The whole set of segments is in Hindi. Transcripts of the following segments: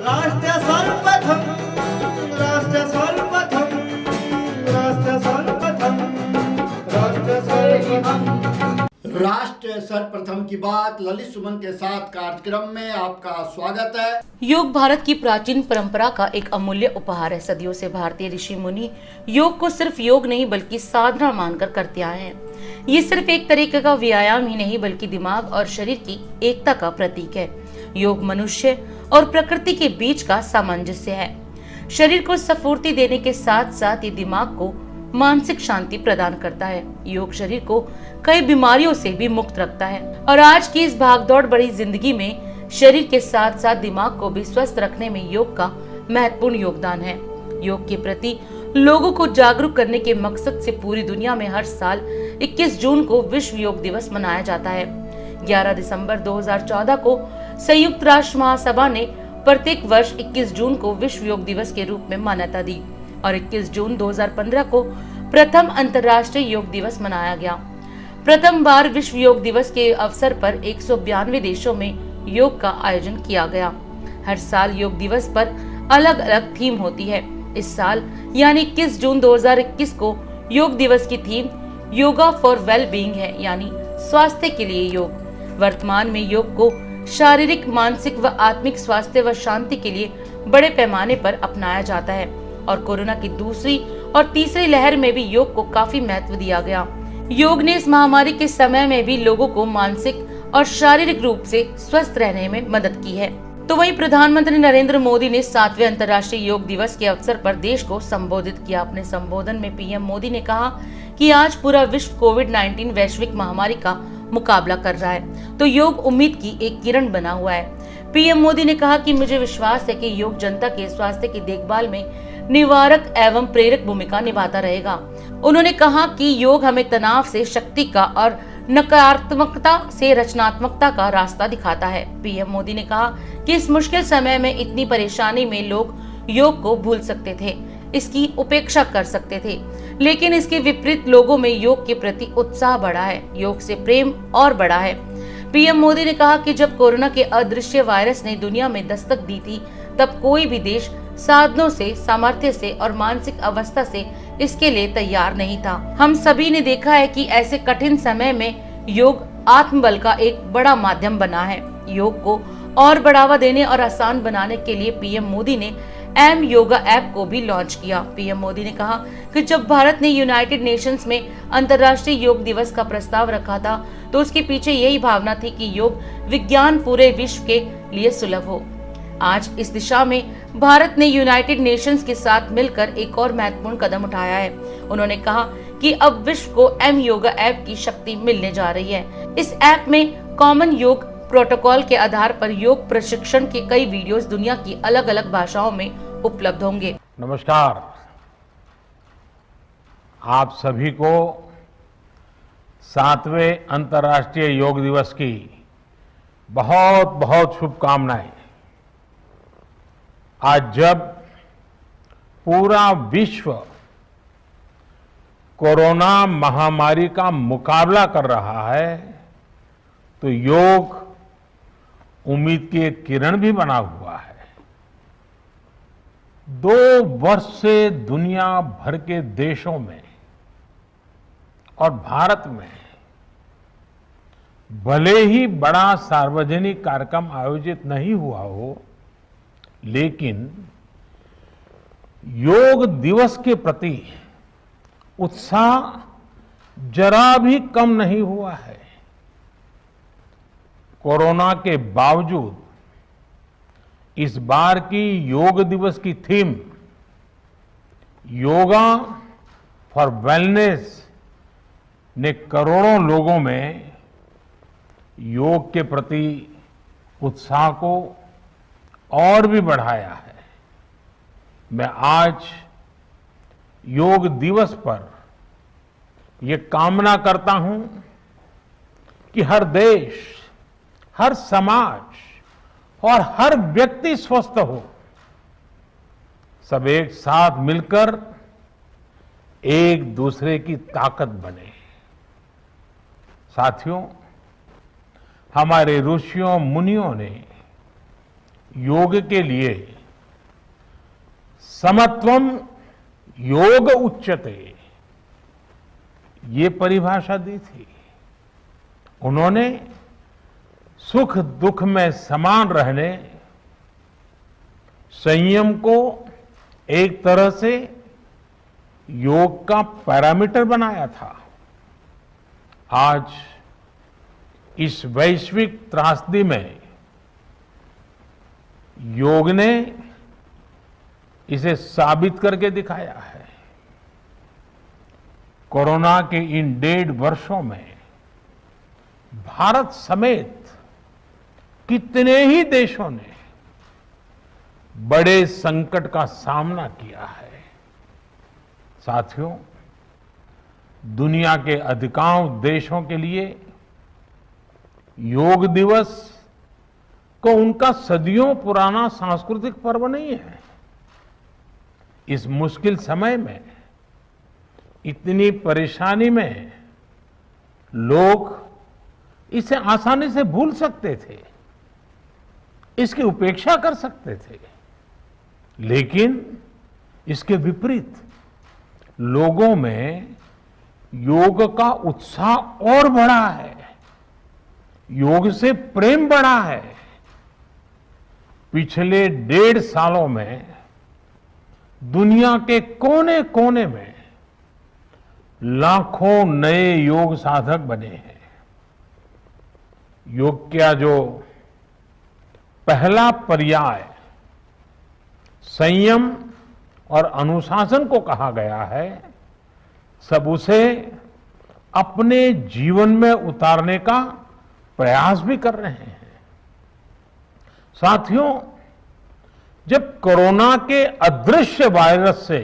राष्ट्र सर्वप्रथम राष्ट्र सर्वप्रथम राष्ट्र सर्वप्रथम राष्ट्र सर्वप्रथम राष्ट्र सर्वप्रथम की बात ललित सुमन के साथ कार्यक्रम में आपका स्वागत है। योग भारत की प्राचीन परंपरा का एक अमूल्य उपहार है। सदियों से भारतीय ऋषि मुनि योग को सिर्फ योग नहीं बल्कि साधना मानकर करते आए हैं। ये सिर्फ एक तरीके का व्यायाम ही नहीं बल्कि दिमाग और शरीर की एकता का प्रतीक है। योग मनुष्य और प्रकृति के बीच का सामंजस्य है। शरीर को स्फूर्ति देने के साथ साथ ये दिमाग को मानसिक शांति प्रदान करता है। योग शरीर को कई बीमारियों से भी मुक्त रखता है और आज की इस भागदौड़ भरी जिंदगी में शरीर के साथ साथ दिमाग को भी स्वस्थ रखने में योग का महत्वपूर्ण योगदान है। योग के प्रति लोगों को जागरूक करने के मकसद से पूरी दुनिया में हर साल 21 जून को विश्व योग दिवस मनाया जाता है। 11 दिसंबर 2014 को संयुक्त राष्ट्र महासभा ने प्रत्येक वर्ष 21 जून को विश्व योग दिवस के रूप में मान्यता दी और 21 जून 2015 को प्रथम अंतर्राष्ट्रीय योग दिवस मनाया गया। प्रथम बार विश्व योग दिवस के अवसर पर 192 देशों में योग का आयोजन किया गया। हर साल योग दिवस पर अलग अलग थीम होती है। इस साल यानी 21 जून 2021 को योग दिवस की theme yoga for well being है, यानी स्वास्थ्य के लिए योग। वर्तमान में योग को शारीरिक, मानसिक व आत्मिक स्वास्थ्य व शांति के लिए बड़े पैमाने पर अपनाया जाता है और कोरोना की दूसरी और तीसरी लहर में भी योग को काफी महत्व दिया गया। योग ने इस महामारी के समय में भी लोगों को मानसिक और शारीरिक रूप से स्वस्थ रहने में मदद की है। तो वहीं प्रधानमंत्री नरेंद्र मोदी ने 7वें अंतर्राष्ट्रीय योग दिवस के अवसर पर देश को संबोधित किया। अपने संबोधन में पीएम मोदी ने कहा कि आज पूरा विश्व कोविड-19 वैश्विक महामारी का मुकाबला कर रहा है, तो योग उम्मीद की एक किरण बना हुआ है। पीएम मोदी ने कहा कि मुझे विश्वास है कि योग जनता के स्वास्थ्य की देखभाल में निवारक एवं प्रेरक भूमिका निभाता रहेगा। उन्होंने कहा कि योग हमें तनाव से शक्ति का और नकारात्मकता से रचनात्मकता का रास्ता दिखाता है। पीएम मोदी ने कहा कि इस मुश्किल समय में इतनी परेशानी में लोग योग को भूल सकते थे, इसकी उपेक्षा कर सकते थे, लेकिन इसके विपरीत लोगों में योग के प्रति उत्साह बढ़ा है, योग से प्रेम और बढ़ा है। पीएम मोदी ने कहा कि जब कोरोना के अदृश्य वायरस ने दुनिया में दस्तक दी थी, तब कोई भी देश साधनों से, सामर्थ्य से और मानसिक अवस्था से इसके लिए तैयार नहीं था। हम सभी ने देखा है कि ऐसे कठिन समय में योग आत्मबल का एक बड़ा माध्यम बना है। योग को और बढ़ावा देने और आसान बनाने के लिए पीएम मोदी ने एम योगा ऐप को भी लॉन्च किया। पीएम मोदी ने कहा कि जब भारत ने यूनाइटेड नेशंस में अंतर्राष्ट्रीय योग दिवस का प्रस्ताव रखा था, तो उसके पीछे यही भावना थी कि योग विज्ञान पूरे विश्व के लिए सुलभ हो। आज इस दिशा में भारत ने यूनाइटेड नेशंस के साथ मिलकर एक और महत्वपूर्ण कदम उठाया है। उन्होंने कहा कि अब विश्व को एम योगा ऐप की शक्ति मिलने जा रही है। इस ऐप में कॉमन योग प्रोटोकॉल के आधार पर योग प्रशिक्षण के कई वीडियोस दुनिया की अलग अलग भाषाओं में उपलब्ध होंगे। नमस्कार, आप सभी को 7वें अंतर्राष्ट्रीय योग दिवस की बहुत बहुत शुभकामनाएं। आज जब पूरा विश्व कोरोना महामारी का मुकाबला कर रहा है, तो योग उम्मीद की एक किरण भी बना हुआ है। 2 वर्ष से दुनिया भर के देशों में और भारत में भले ही बड़ा सार्वजनिक कार्यक्रम आयोजित नहीं हुआ हो, लेकिन योग दिवस के प्रति उत्साह जरा भी कम नहीं हुआ है। कोरोना के बावजूद इस बार की योग दिवस की थीम योगा फॉर वेलनेस ने करोड़ों लोगों में योग के प्रति उत्साह को और भी बढ़ाया है। मैं आज योग दिवस पर ये कामना करता हूं कि हर देश, हर समाज और हर व्यक्ति स्वस्थ हो। सब एक साथ मिलकर एक दूसरे की ताकत बने। साथियों, हमारे ऋषियों मुनियों ने योग के लिए समत्वम योग उच्यते, ये परिभाषा दी थी। उन्होंने सुख दुख में समान रहने, संयम को एक तरह से योग का पैरामीटर बनाया था। आज इस वैश्विक त्रासदी में योग ने इसे साबित करके दिखाया है। कोरोना के इन 1.5 वर्षों में भारत समेत कितने ही देशों ने बड़े संकट का सामना किया है। साथियों, दुनिया के अधिकांश देशों के लिए योग दिवस को उनका सदियों पुराना सांस्कृतिक पर्व नहीं है। इस मुश्किल समय में, इतनी परेशानी में लोग इसे आसानी से भूल सकते थे, इसकी उपेक्षा कर सकते थे, लेकिन इसके विपरीत लोगों में योग का उत्साह और बढ़ा है, योग से प्रेम बढ़ा है। पिछले 1.5 सालों में दुनिया के कोने कोने में लाखों नए योग साधक बने हैं। योग का जो पहला पर्याय संयम और अनुशासन को कहा गया है, सब उसे अपने जीवन में उतारने का प्रयास भी कर रहे हैं। साथियों, जब कोरोना के अदृश्य वायरस से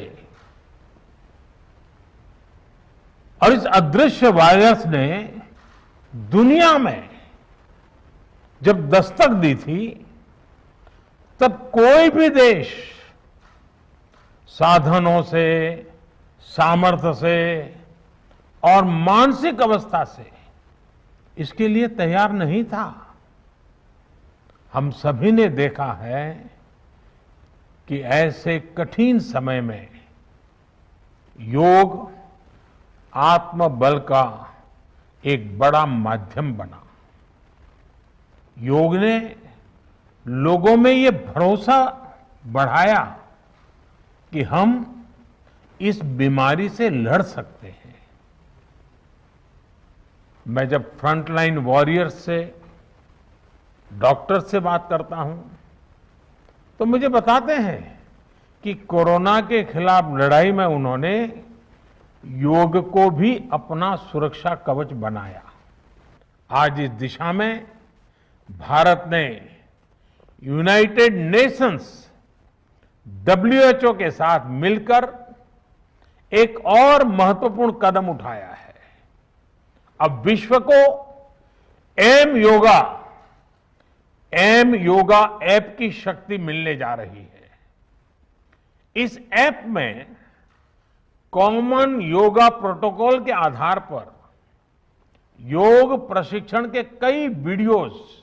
और इस अदृश्य वायरस ने दुनिया में जब दस्तक दी थी, तब कोई भी देश साधनों से, सामर्थ्य से और मानसिक अवस्था से इसके लिए तैयार नहीं था। हम सभी ने देखा है कि ऐसे कठिन समय में योग आत्मबल का एक बड़ा माध्यम बना। योग ने लोगों में ये भरोसा बढ़ाया कि हम इस बीमारी से लड़ सकते हैं। मैं जब फ्रंटलाइन वॉरियर्स से, डॉक्टर से बात करता हूं, तो मुझे बताते हैं कि कोरोना के खिलाफ लड़ाई में उन्होंने योग को भी अपना सुरक्षा कवच बनाया। आज इस दिशा में भारत ने यूनाइटेड नेशंस WHO के साथ मिलकर एक और महत्वपूर्ण कदम उठाया है। अब विश्व को एम योगा ऐप की शक्ति मिलने जा रही है। इस ऐप में कॉमन योगा प्रोटोकॉल के आधार पर योग प्रशिक्षण के कई वीडियोस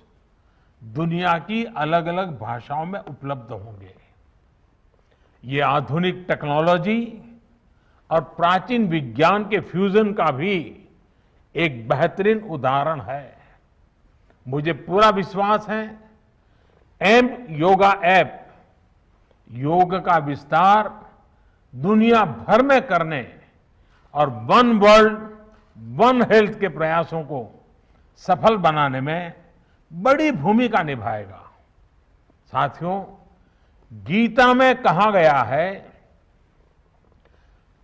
दुनिया की अलग अलग भाषाओं में उपलब्ध होंगे। ये आधुनिक टेक्नोलॉजी और प्राचीन विज्ञान के फ्यूजन का भी एक बेहतरीन उदाहरण है। मुझे पूरा विश्वास है, एम योगा ऐप योग का विस्तार दुनिया भर में करने और वन वर्ल्ड वन हेल्थ के प्रयासों को सफल बनाने में बड़ी भूमिका निभाएगा। साथियों, गीता में कहा गया है,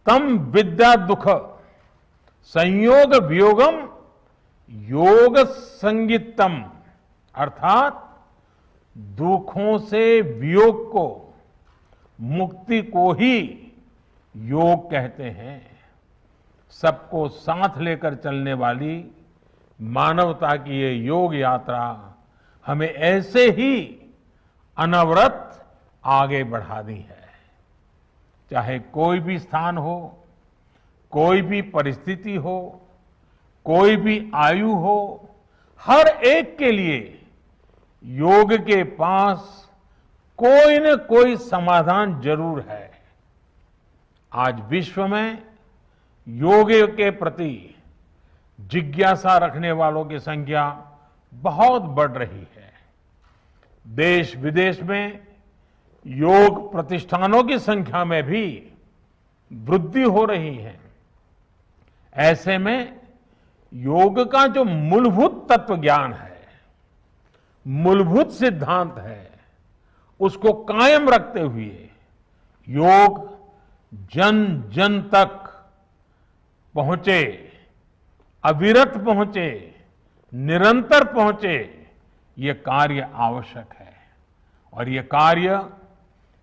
तम विद्या दुख संयोग वियोगम योग संगीतम, अर्थात दुखों से वियोग को, मुक्ति को ही योग कहते हैं। सबको साथ लेकर चलने वाली मानवता की ये योग यात्रा हमें ऐसे ही अनवरत आगे बढ़ा दी है। चाहे कोई भी स्थान हो, कोई भी परिस्थिति हो, कोई भी आयु हो, हर एक के लिए योग के पास कोई न कोई समाधान जरूर है। आज विश्व में योग के प्रति जिज्ञासा रखने वालों की संख्या बहुत बढ़ रही है। देश विदेश में योग प्रतिष्ठानों की संख्या में भी वृद्धि हो रही है। ऐसे में योग का जो मूलभूत तत्व ज्ञान है, मूलभूत सिद्धांत है, उसको कायम रखते हुए योग जन जन तक पहुंचे, अविरत पहुंचे, निरंतर पहुंचे, ये कार्य आवश्यक है। और ये कार्य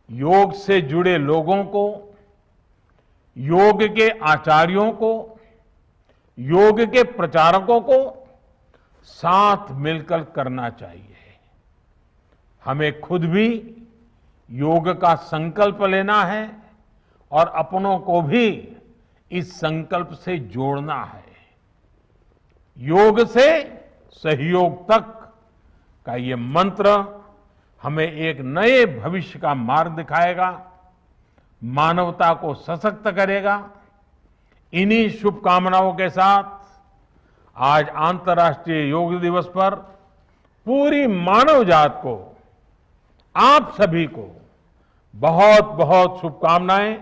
योग से जुड़े लोगों को, योग के आचार्यों को, योग के प्रचारकों को साथ मिलकर करना चाहिए। हमें खुद भी योग का संकल्प लेना है और अपनों को भी इस संकल्प से जोड़ना है। योग से सहयोग तक का ये मंत्र हमें एक नए भविष्य का मार्ग दिखाएगा, मानवता को सशक्त करेगा। इन्हीं शुभकामनाओं के साथ आज अंतर्राष्ट्रीय योग दिवस पर पूरी मानव जात को, आप सभी को बहुत बहुत शुभकामनाएं,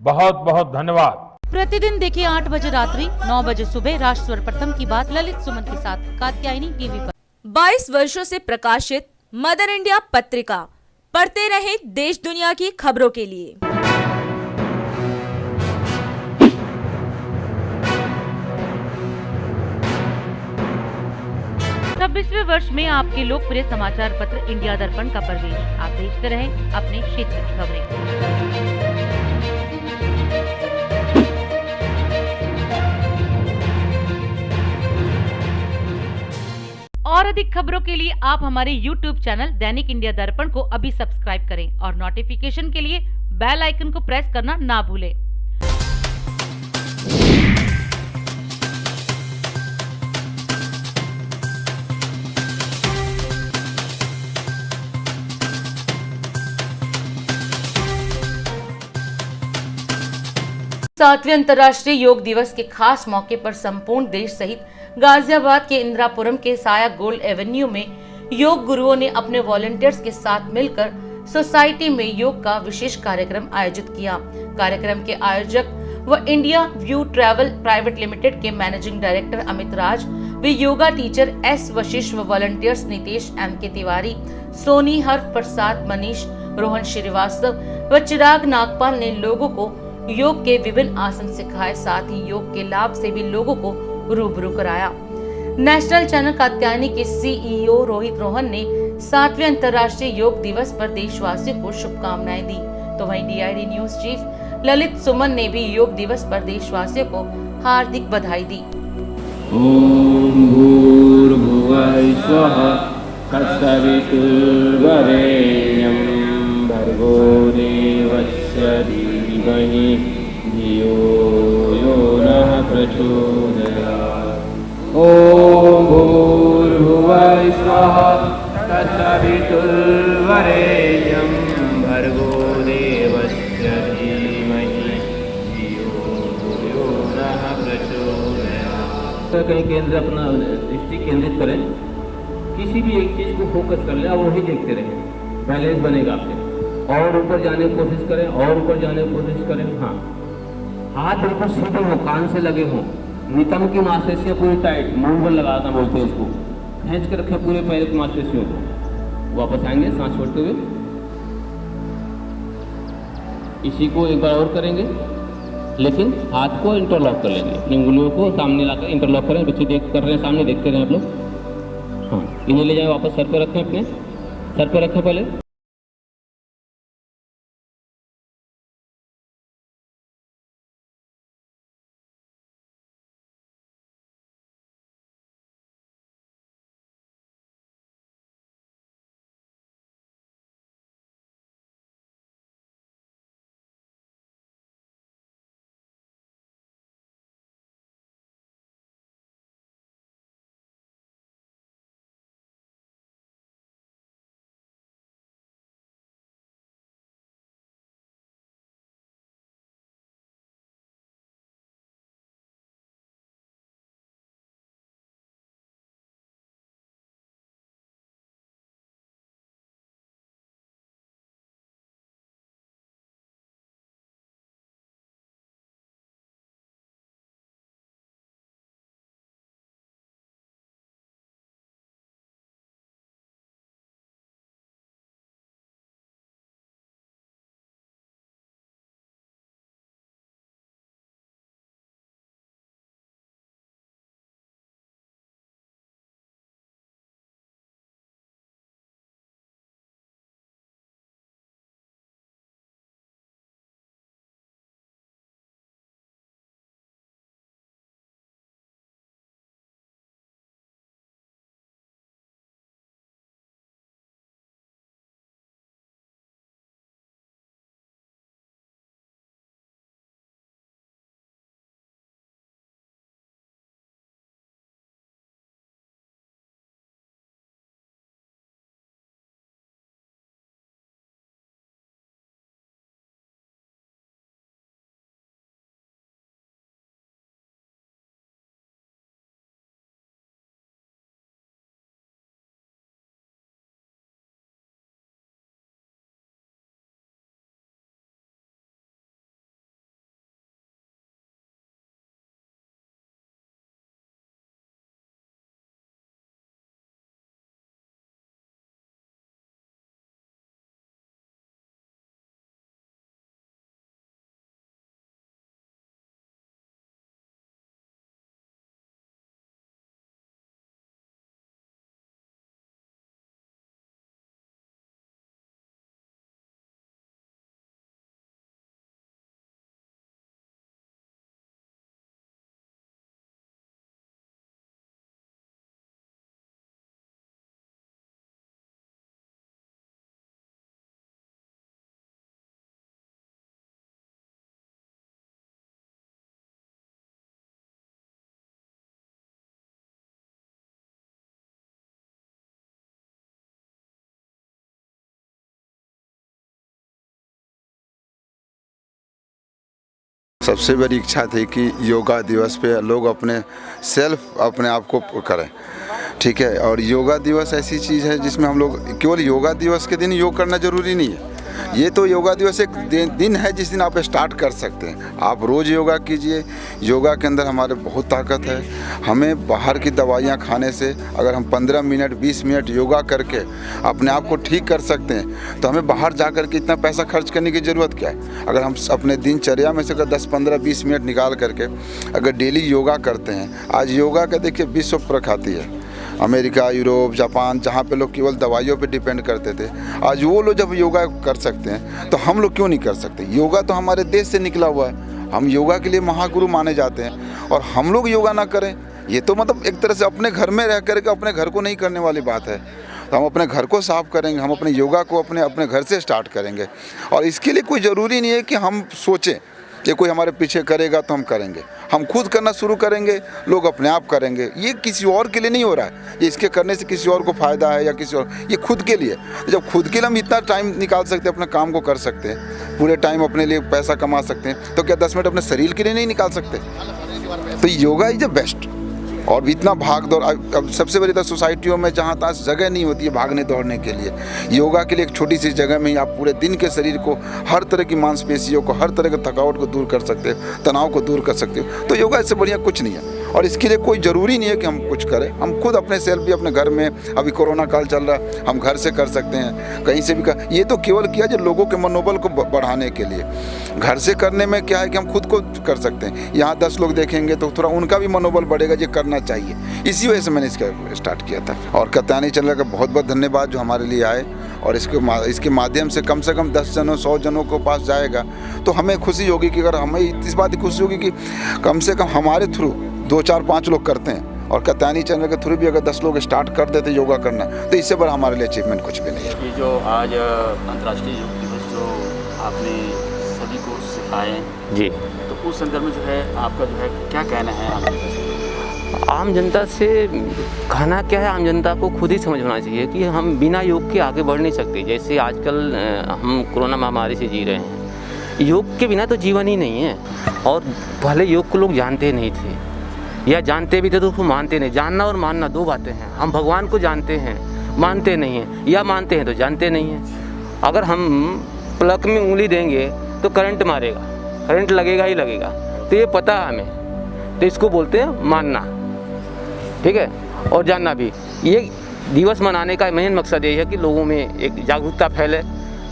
बहुत बहुत धन्यवाद। प्रतिदिन देखिए 8 बजे रात्रि 9 बजे सुबह राष्ट्र सर्वप्रथम की बात ललित सुमन के साथ कात्यायनी टीवी पर। 22 वर्षों से प्रकाशित मदर इंडिया पत्रिका, पढ़ते रहे देश दुनिया की खबरों के लिए। 26वें वर्ष में आपके लोकप्रिय समाचार पत्र इंडिया दर्पण का प्रवेश। आप देखते रहें अपने क्षेत्र की खबरें। और अधिक खबरों के लिए आप हमारे YouTube चैनल दैनिक इंडिया दर्पण को अभी सब्सक्राइब करें और नोटिफिकेशन के लिए बेल आइकन को प्रेस करना ना भूलें। सातवें अंतर्राष्ट्रीय योग दिवस के खास मौके पर संपूर्ण देश सहित गाजियाबाद के इंदिरापुरम के साया गोल्ड एवेन्यू में योग गुरुओं ने अपने वॉलंटियर्स के साथ मिलकर सोसाइटी में योग का विशेष कार्यक्रम आयोजित किया। कार्यक्रम के आयोजक व India view travel private limited के मैनेजिंग डायरेक्टर अमित राज व योगा टीचर एस वशिष्ठ व वॉलंटियर्स नितेश एम के तिवारी, सोनी हर्ष प्रसाद, मनीष, रोहन श्रीवास्तव व चिराग नागपाल ने लोगों को योग के विभिन्न आसन सिखाए। साथ ही योग के लाभ से भी लोगों को रूबरू कराया। नेशनल चैनल कात्यायनी के सीईओ रोहित रोहन ने 7वें अंतर्राष्ट्रीय योग दिवस पर देशवासियों को शुभकामनाएं दी, तो वहीं डीआईडी न्यूज चीफ ललित सुमन ने भी योग दिवस पर देशवासियों को हार्दिक बधाई दी। ओम भूर्भुवः स्वः तत्सवितुर्वरेण्यं भर्गो देवस्य धीमहि धियो यो नः प्रचोदयात्। ओम भूर्भुवः स्वः तत्सवितुर्वरेण्यं भर्गो देवस्य धीमहि धियो यो नः प्रचोदयात्। कहीं केंद्र अपना दृष्टि केंद्रित करें, किसी भी एक चीज को फोकस कर ले और वही देखते रहें, बैलेंस बनेगा आपके। और ऊपर जाने की कोशिश करें, और ऊपर जाने की कोशिश करें। हाँ, हाथ बिल्कुल सीधे हो, कान से लगे हों, नितंब की मांसपेशियां पूरी टाइट, मुंह पर लगाना बोलते हैं इसको, खींच के रखें पूरे पैर की मांसपेशियों को। वापस आएंगे सांस छोड़ते हुए, इसी को एक बार और करेंगे, लेकिन हाथ को इंटरलॉक कर लेंगे, अपनी उंगलियों को सामने लाकर इंटरलॉक करें। बच्चे देख कर रहे हैं, सामने देखते रहे आप लोग। हाँ, इन्हें ले जाए, वापस सर पे रखें, अपने सर पे रखें पहले। सबसे बड़ी इच्छा थी कि योगा दिवस पे लोग अपने आप को करें, ठीक है। और योगा दिवस ऐसी चीज़ है जिसमें हम लोग केवल योगा दिवस के दिन योग करना ज़रूरी नहीं है। ये तो योगा दिवस एक दिन है जिस दिन आप स्टार्ट कर सकते हैं। आप रोज़ योगा कीजिए। योगा के अंदर हमारे बहुत ताकत है। हमें बाहर की दवाइयाँ खाने से अगर हम 15 मिनट 20 मिनट योगा करके अपने आप को ठीक कर सकते हैं तो हमें बाहर जा कर के इतना पैसा खर्च करने की ज़रूरत क्या है। अगर हम अपने दिनचर्या में से अगर 10 15 20 मिनट निकाल करके अगर डेली योगा करते हैं, आज योगा का देखिए विश्व प्रख्याति है। अमेरिका, यूरोप, जापान, जहाँ पे लोग केवल दवाइयों पे डिपेंड करते थे, आज वो लोग जब योगा कर सकते हैं तो हम लोग क्यों नहीं कर सकते। योगा तो हमारे देश से निकला हुआ है। हम योगा के लिए महागुरु माने जाते हैं और हम लोग योगा ना करें, ये तो मतलब एक तरह से अपने घर में रह करके अपने घर को नहीं करने वाली बात है। तो हम अपने घर को साफ करेंगे, हम अपने योगा को अपने घर से स्टार्ट करेंगे। और इसके लिए कोई ज़रूरी नहीं है कि हम सोचें कि कोई हमारे पीछे करेगा तो हम करेंगे। हम खुद करना शुरू करेंगे, लोग अपने आप करेंगे। ये किसी और के लिए नहीं हो रहा है, ये इसके करने से किसी और को फ़ायदा है या किसी और, ये खुद के लिए। जब खुद के लिए हम इतना टाइम निकाल सकते हैं, अपने काम को कर सकते हैं, पूरे टाइम अपने लिए पैसा कमा सकते हैं, तो क्या 10 मिनट अपने शरीर के लिए नहीं निकाल सकते। तो योगा इज द बेस्ट। और इतना भाग दौड़, अब सबसे बड़ी तो सोसाइटियों में जहाँ तहाँ जगह नहीं होती है भागने दौड़ने के लिए। योगा के लिए एक छोटी सी जगह में ही आप पूरे दिन के शरीर को, हर तरह की मांसपेशियों को, हर तरह के थकावट को दूर कर सकते हो, तनाव को दूर कर सकते हो। तो योगा इससे बढ़िया कुछ नहीं है। और इसके लिए कोई ज़रूरी नहीं है कि हम कुछ करें। हम खुद अपने सेल्फ भी अपने घर में, अभी कोरोना काल चल रहा है, हम घर से कर सकते हैं, कहीं से भी कर। ये तो केवल किया जो लोगों के मनोबल को बढ़ाने के लिए। घर से करने में क्या है कि हम खुद को कर सकते हैं। यहाँ 10 लोग देखेंगे तो थोड़ा उनका भी मनोबल बढ़ेगा, ये करना चाहिए। इसी वजह से मैंने इसका स्टार्ट किया था। और कात्यायनी चैनल का बहुत बहुत धन्यवाद जो हमारे लिए आए। और इसके माध्यम से कम 10 जनों 100 जनों को पास जाएगा तो हमें खुशी होगी कि अगर हमें इस बात की खुशी होगी कि कम से कम हमारे थ्रू 2 4 5 लोग करते हैं। और कात्यायनी चैनल के थ्रू भी अगर 10 लोग स्टार्ट कर देते योगा करना, तो इससे बड़ा हमारे लिए अचीवमेंट कुछ भी नहीं है। ये जो आज अंतर्राष्ट्रीय योग दिवस जो आपने सभी को सिखाए जी, तो उस संदर्भ में जो है आपका जो है क्या कहना है आम जनता से? कहना क्या है, आम जनता को खुद ही समझ होना चाहिए कि हम बिना योग के आगे बढ़ नहीं सकते। जैसे आजकल हम कोरोना महामारी से जी रहे हैं, योग के बिना तो जीवन ही नहीं है। और पहले योग को लोग जानते नहीं थे, या जानते भी थे तो उसको मानते नहीं। जानना और मानना 2 बातें हैं। हम भगवान को जानते हैं, मानते नहीं हैं, या मानते हैं तो जानते नहीं हैं। अगर हम प्लग में उंगली देंगे तो करंट मारेगा, करंट लगेगा ही लगेगा, तो ये पता है हमें, तो इसको बोलते हैं मानना, ठीक है। और जानना भी। ये दिवस मनाने का मेन मकसद ये है कि लोगों में एक जागरूकता फैले,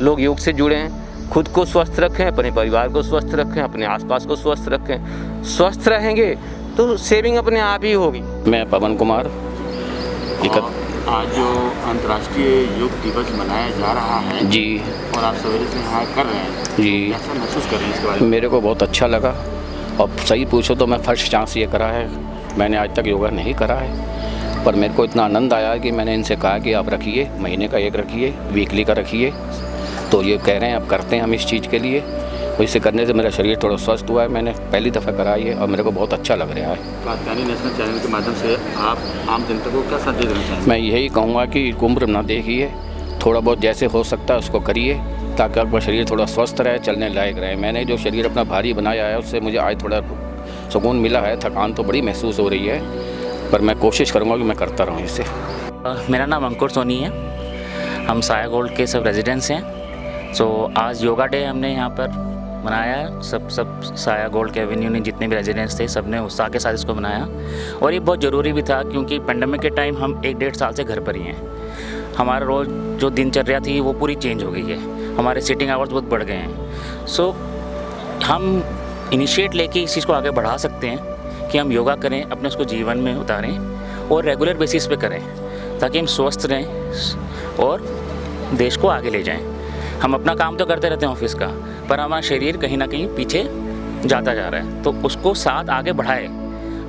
लोग योग से जुड़ें, खुद को स्वस्थ रखें, अपने परिवार को स्वस्थ रखें, अपने आसपास को स्वस्थ रखें। स्वस्थ रहेंगे तो सेविंग अपने आप ही होगी। मैं पवन कुमार। आज जो अंतर्राष्ट्रीय योग दिवस मनाया जा रहा है जी, और आप सवेरे से यहाँ कर रहे हैं जी, कैसा महसूस कर रहे हैं इसके बारे में? मेरे को बहुत अच्छा लगा। और सही पूछो तो मैं फर्स्ट चांस ये करा है। मैंने आज तक योगा नहीं करा है, पर मेरे को इतना आनंद आया कि मैंने इनसे कहा कि आप रखिए, महीने का 1 रखिए, वीकली का रखिए। तो ये कह रहे हैं अब करते हैं हम इस चीज़ के लिए। और इसे करने से मेरा शरीर थोड़ा स्वस्थ हुआ है। मैंने पहली दफ़ा कराई है और मेरे को बहुत अच्छा लग रहा है। कात्यायनी नेशनल चैनल के माध्यम से आप आम जनता को क्या संदेश देना चाहेंगे? मैं यही कहूँगा कि उम्र ना देखिए, थोड़ा बहुत जैसे हो सकता है उसको करिए, ताकि आपका शरीर थोड़ा स्वस्थ रहे, चलने लायक रहे। मैंने जो शरीर अपना भारी बनाया है उससे मुझे आज थोड़ा सुकून मिला है। थकान तो बड़ी महसूस हो रही है, पर मैं कोशिश करूँगा कि मैं करता रहूँ इसे। मेरा नाम अंकुर सोनी है। हम साया गोल्ड के सब रेजिडेंट्स हैं। सो आज योगा डे हमने यहाँ पर मनाया है। सब साया गोल्ड के एवेन्यू ने जितने भी रेजिडेंट्स थे सब ने उत्साह के साथ इसको मनाया। और ये बहुत ज़रूरी भी था क्योंकि पेंडेमिक के टाइम हम 1-1.5 साल से घर पर ही हैं। हमारा रोज़ जो दिनचर्या थी वो पूरी चेंज हो गई है। हमारे सिटिंग आवर्स बहुत बढ़ गए हैं। सो हम इनिशिएट लेके इस चीज़ को आगे बढ़ा सकते हैं कि हम योगा करें, अपने उसको जीवन में उतारें और रेगुलर बेसिस पे करें, ताकि हम स्वस्थ रहें और देश को आगे ले जाएं। हम अपना काम तो करते रहते हैं ऑफिस का, पर हमारा शरीर कहीं ना कहीं पीछे जाता जा रहा है। तो उसको साथ आगे बढ़ाए,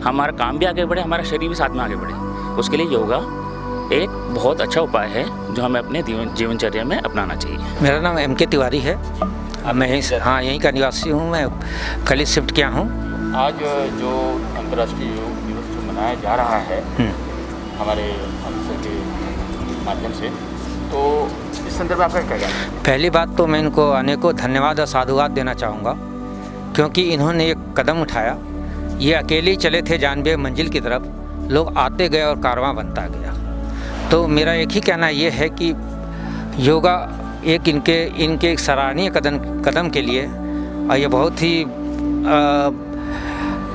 हमारा काम भी आगे बढ़े, हमारा शरीर भी साथ में आगे बढ़े। उसके लिए योगा एक बहुत अच्छा उपाय है जो हमें अपने जीवनचर्या में अपनाना चाहिए। मेरा नाम MK तिवारी है। मैं यहीं का निवासी हूँ। मैं कल ही शिफ्ट किया हूँ। आज जो अंतर्राष्ट्रीय योग दिवस जो मनाया जा रहा है हमारे ऑफिसर के माध्यम से, तो इस संदर्भ में आपका क्या कहना है? पहली बात तो मैं इनको अनेकों धन्यवाद और साधुवाद देना चाहूँगा क्योंकि इन्होंने एक कदम उठाया। ये अकेले ही चले थे जानबे मंजिल की तरफ, लोग आते गए और कारवां बनता गया। तो मेरा एक ही कहना ये है कि योगा एक इनके सराहनीय कदम के लिए, और ये बहुत ही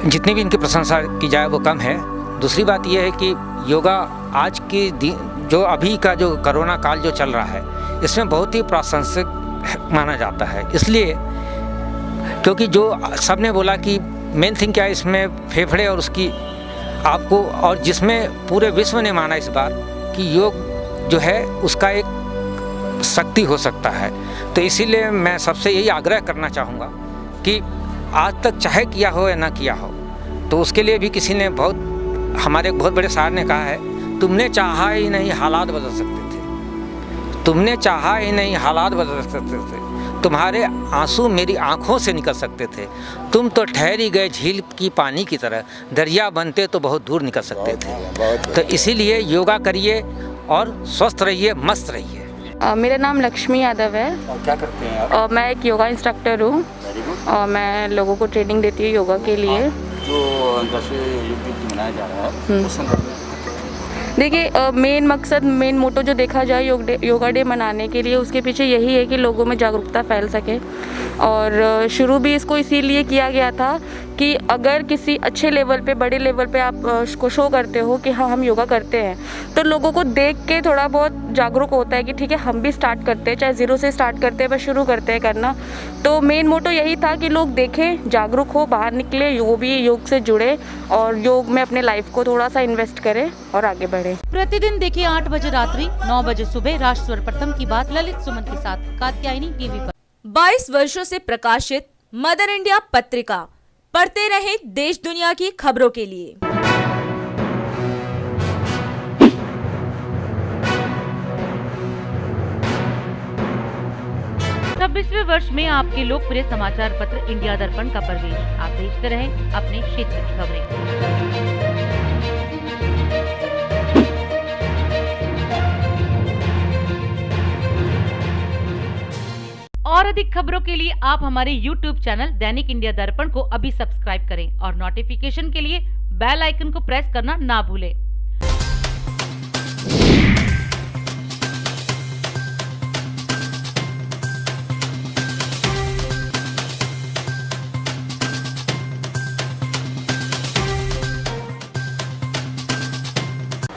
जितनी भी इनकी प्रशंसा की जाए वो कम है। दूसरी बात ये है कि योगा आज की जो अभी का जो कोरोना काल जो चल रहा है, इसमें बहुत ही प्रासंगिक माना जाता है। इसलिए क्योंकि जो सब ने बोला कि मेन थिंग क्या है इसमें, फेफड़े और उसकी आपको, और जिसमें पूरे विश्व ने माना इस बार कि योग जो है उसका एक शक्ति हो सकता है। तो इसीलिए मैं सबसे यही आग्रह करना चाहूँगा कि आज तक चाहे किया हो या ना किया हो, तो उसके लिए भी किसी ने हमारे बहुत बड़े सार ने कहा है, तुमने चाहा ही नहीं हालात बदल सकते थे, तुमने चाहा ही नहीं हालात बदल सकते थे, तुम्हारे आंसू मेरी आंखों से निकल सकते थे, तुम तो ठहरी गए झील की पानी की तरह, दरिया बनते तो बहुत दूर निकल सकते थे। तो इसीलिए योगा करिए और स्वस्थ रहिए, मस्त रहिए। मेरा नाम लक्ष्मी यादव है। और क्या करते हैं आप? मैं एक योगा इंस्ट्रक्टर हूँ और मैं लोगों को ट्रेनिंग देती हूँ योगा के लिए। जो अंतर्राष्ट्रीय योग दिवस मनाया जा रहा है उस संदर्भ में देखिए, मेन मकसद, मेन मोटो जो देखा जाए योगा डे मनाने के लिए, उसके पीछे यही है कि लोगों में जागरूकता फैल सके। और शुरू भी इसको इसीलिए किया गया था कि अगर किसी अच्छे लेवल पे, बड़े लेवल पे आप को शो करते हो कि हाँ हम योगा करते हैं, तो लोगों को देख के थोड़ा बहुत जागरूक होता है कि ठीक है हम भी स्टार्ट करते हैं, चाहे ज़ीरो से स्टार्ट करते हैं पर शुरू करते हैं करना। तो मेन मोटो यही था कि लोग देखें, जागरूक हो, बाहर निकले, वो भी योग से जुड़े और योग में अपने लाइफ को थोड़ा सा इन्वेस्ट करें और आगे बढ़े। प्रतिदिन देखिए 8 बजे रात्रि, 9 बजे सुबह राष्ट्र सर्वप्रथम की बात ललित सुमन के साथ कात्यायनी टीवी पर। 22 वर्षों से प्रकाशित मदर इंडिया पत्रिका, पढ़ते रहे देश दुनिया की खबरों के लिए। 26वें वर्ष में आपके लोकप्रिय समाचार पत्र इंडिया दर्पण का प्रवेश। आप भेजते रहे अपने क्षेत्र की खबरें। और अधिक खबरों के लिए आप हमारे YouTube चैनल दैनिक इंडिया दर्पण को अभी सब्सक्राइब करें और नोटिफिकेशन के लिए बेल आइकन को प्रेस करना ना भूलें।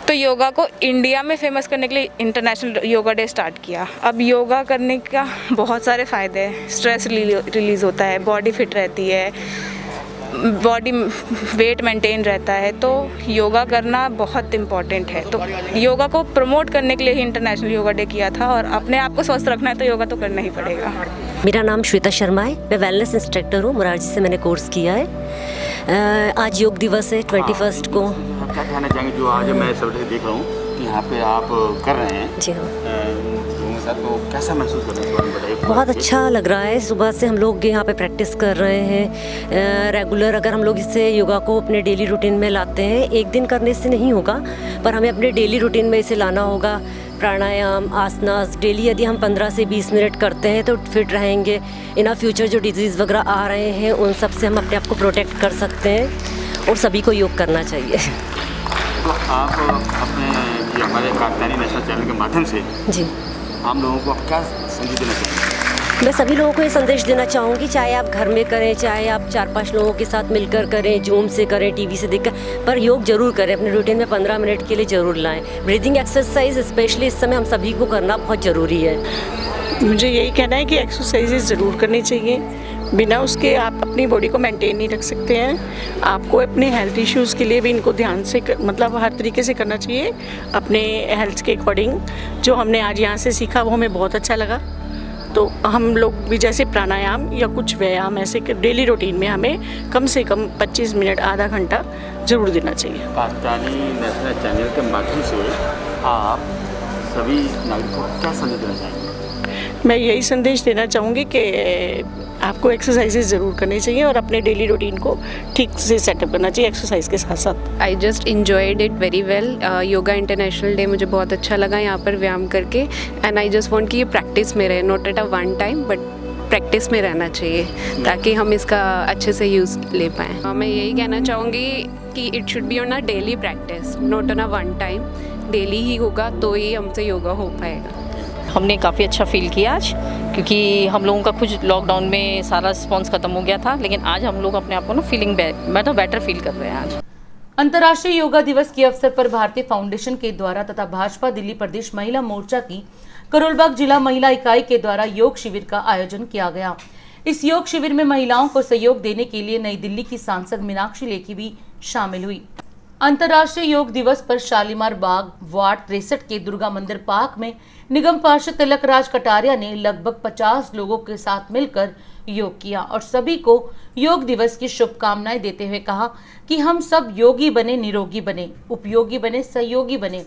तो योगा को इंडिया में फेमस करने के लिए इंटरनेशनल योगा डे स्टार्ट किया। अब योगा करने का बहुत सारे फ़ायदे हैं। स्ट्रेस रिलीज़ होता है, बॉडी फिट रहती है, बॉडी वेट मेंटेन रहता है, तो योगा करना बहुत इम्पॉर्टेंट है। तो योगा को प्रमोट करने के लिए ही इंटरनेशनल योगा डे किया था और अपने आप को स्वस्थ रखना है तो योगा तो करना ही पड़ेगा। मेरा नाम श्वेता शर्मा है, मैं वेलनेस इंस्ट्रक्टर हूँ, मोरारजी से मैंने कोर्स किया है। आज योग दिवस है 21 को। क्या कहना चाहेंगे, जो आज मैं सब देख रहा हूँ कि यहाँ पे आप कर रहे हैं? जी हाँ। तो कैसा महसूस कर रहे हैं? बहुत अच्छा लग रहा है। सुबह से हम लोग यहाँ पे प्रैक्टिस कर रहे हैं रेगुलर। अगर हम लोग इससे योगा को अपने डेली रूटीन में लाते हैं, एक दिन करने से नहीं होगा, पर हमें अपने डेली रूटीन में इसे लाना होगा। प्राणायाम, आसनास डेली यदि हम 15 से 20 मिनट करते हैं तो फिट रहेंगे। इन फ्यूचर जो डिजीज़ वगैरह आ रहे हैं उन सब से हम अपने आप को प्रोटेक्ट कर सकते हैं और सभी को योग करना चाहिए। तो आप अपने ये हमारे कात्यायनी नेशनल चैनल के माध्यम से जी हम लोगों को क्या संदेश देना चाहेंगे? मैं सभी लोगों को ये संदेश देना चाहूँगी, चाहे आप घर में करें, चाहे आप 4-5 लोगों के साथ मिलकर करें, जूम से करें, टीवी से देखकर, पर योग जरूर करें। अपने रूटीन में 15 मिनट के लिए ज़रूर लाएं। ब्रीदिंग एक्सरसाइज स्पेशली इस समय हम सभी को करना बहुत ज़रूरी है। मुझे यही कहना है कि एक्सरसाइजेज ज़रूर करनी चाहिए, बिना उसके आप अपनी बॉडी को मेंटेन नहीं रख सकते हैं। आपको अपने हेल्थ इश्यूज़ के लिए भी इनको ध्यान से मतलब हर तरीके से करना चाहिए अपने हेल्थ के अकॉर्डिंग। जो हमने आज यहाँ से सीखा वो हमें बहुत अच्छा लगा। तो हम लोग भी जैसे प्राणायाम या कुछ व्यायाम ऐसे डेली रूटीन में हमें कम से कम 25 मिनट, आधा घंटा ज़रूर देना चाहिए। कात्यायनी नेशनल चैनल के माध्यम से आप सभी नागरिकों को क्या संदेश देना चाहेंगे? मैं यही संदेश देना चाहूँगी कि आपको एक्सरसाइजेज ज़रूर करनी चाहिए और अपने डेली रूटीन को ठीक से सेटअप करना चाहिए एक्सरसाइज के साथ साथ। I just enjoyed it very well. Yoga international day मुझे बहुत अच्छा लगा यहाँ पर व्यायाम करके, एंड आई जस्ट वांट कि ये प्रैक्टिस में रहे, not at a one time but practice में रहना चाहिए ताकि हम इसका अच्छे से यूज़ ले पाएँ। मैं यही कहना चाहूँगी कि it should be on a daily practice, not on a one time. Daily ही होगा तो ही हमसे योगा हो पाएगा। हमने काफ़ी अच्छा फील किया आज, क्योंकि हम लोगों का कुछ लॉकडाउन में सारा रिस्पॉन्स खत्म हो गया था, लेकिन आज हम लोग अपने आप को ना फीलिंग बेटर फील कर रहे हैं आज। अंतर्राष्ट्रीय योगा दिवस के अवसर पर भारतीय फाउंडेशन के द्वारा तथा भाजपा दिल्ली प्रदेश महिला मोर्चा की करोलबाग जिला महिला इकाई के द्वारा योग शिविर का आयोजन किया गया। इस योग शिविर में महिलाओं को सहयोग देने के लिए नई दिल्ली की सांसद मीनाक्षी लेखी भी शामिल हुई। अंतर्राष्ट्रीय योग दिवस पर शालीमार बाग वार्ड 63 के दुर्गा मंदिर पार्क में निगम पार्षद तिलक राज कटारिया ने लगभग 50 लोगों के साथ मिलकर योग किया और सभी को योग दिवस की शुभकामनाएं देते हुए कहा कि हम सब योगी बने, निरोगी बने, उपयोगी बने, सहयोगी बने।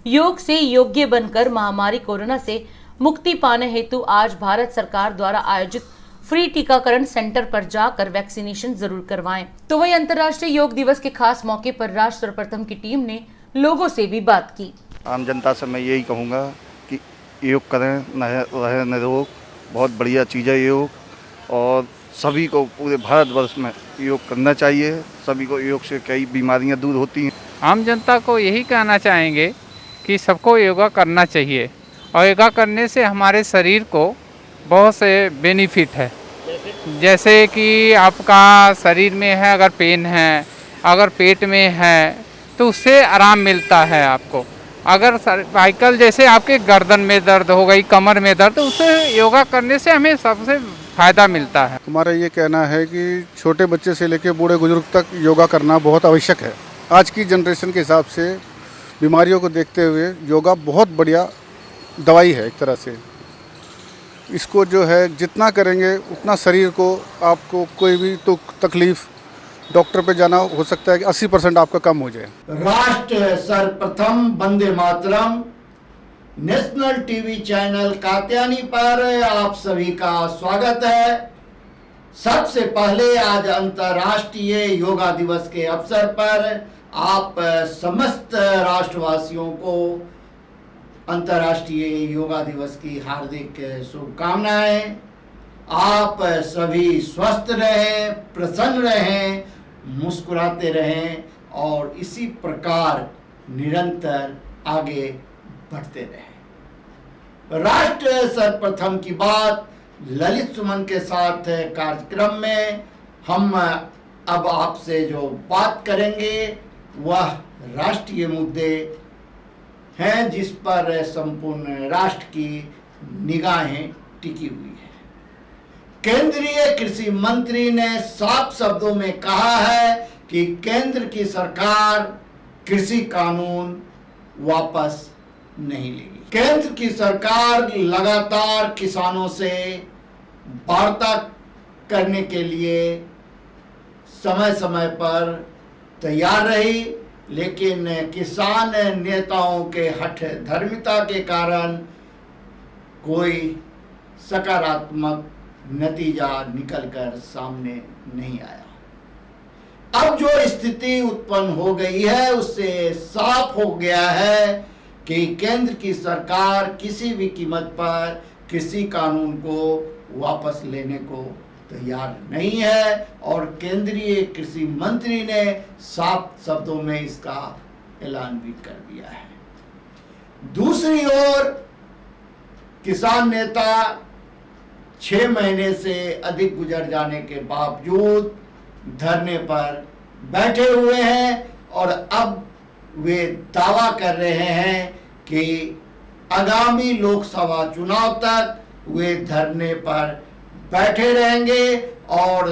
योग से योग्य बनकर महामारी कोरोना से मुक्ति पाने हेतु आज भारत सरकार द्वारा आयोजित फ्री टीकाकरण सेंटर पर जाकर वैक्सीनेशन जरूर करवाएं। तो वही अंतर्राष्ट्रीय योग दिवस के खास मौके पर राष्ट्र सर्वप्रथम की टीम ने लोगों से भी बात की। आम जनता से मैं यही कहूँगा कि योग करें, रहे निरोग, बहुत बढ़िया चीज़ है योग, और सभी को पूरे भारतवर्ष में योग करना चाहिए। सभी को योग से कई बीमारियां दूर होती हैं। आम जनता को यही कहना चाहेंगे कि सबको योगा करना चाहिए, और योगा करने से हमारे शरीर को बहुत से बेनिफिट है। जैसे कि आपका शरीर में है, अगर पेन है, अगर पेट में है, तो उससे आराम मिलता है आपको। अगर सर्वाइकल जैसे आपके गर्दन में दर्द हो गई, कमर में दर्द, तो उससे योगा करने से हमें सबसे फ़ायदा मिलता है। हमारा ये कहना है कि छोटे बच्चे से लेकर बूढ़े बुजुर्ग तक योगा करना बहुत आवश्यक है। आज की जनरेशन के हिसाब से बीमारियों को देखते हुए योगा बहुत बढ़िया दवाई है एक तरह से। इसको जो है जितना करेंगे उतना शरीर को, आपको कोई भी तो तकलीफ, डॉक्टर पे जाना हो सकता है कि 80% आपका कम हो जाए। राष्ट्र सर्वप्रथम Vande Mataram national TV channel Katyayani पर आप सभी का स्वागत है। सबसे पहले आज अंतर्राष्ट्रीय योगा दिवस के अवसर पर आप समस्त राष्ट्रवासियों को अंतर्राष्ट्रीय योगा दिवस की हार्दिक शुभकामनाएं। आप सभी स्वस्थ रहें, प्रसन्न रहें, मुस्कुराते रहें और इसी प्रकार निरंतर आगे बढ़ते रहें। राष्ट्र सर्वप्रथम की बात ललित सुमन के साथ कार्यक्रम में हम अब आपसे जो बात करेंगे वह राष्ट्रीय मुद्दे हैं जिस पर संपूर्ण राष्ट्र की निगाहें टिकी हुई है। केंद्रीय कृषि मंत्री ने साफ शब्दों में कहा है कि केंद्र की सरकार कृषि कानून वापस नहीं लेगी। केंद्र की सरकार लगातार किसानों से वार्ता करने के लिए समय समय पर तैयार रही, लेकिन किसान नेताओं के हठ धर्मिता के कारण कोई सकारात्मक नतीजा निकलकर सामने नहीं आया। अब जो स्थिति उत्पन्न हो गई है उससे साफ हो गया है कि केंद्र की सरकार किसी भी कीमत पर कृषि कानून को वापस लेने को तैयार नहीं है और केंद्रीय कृषि मंत्री ने साफ शब्दों में इसका ऐलान भी कर दिया है। दूसरी ओर किसान नेता 6 महीने से अधिक गुजर जाने के बावजूद धरने पर बैठे हुए हैं और अब वे दावा कर रहे हैं कि आगामी लोकसभा चुनाव तक वे धरने पर बैठे रहेंगे और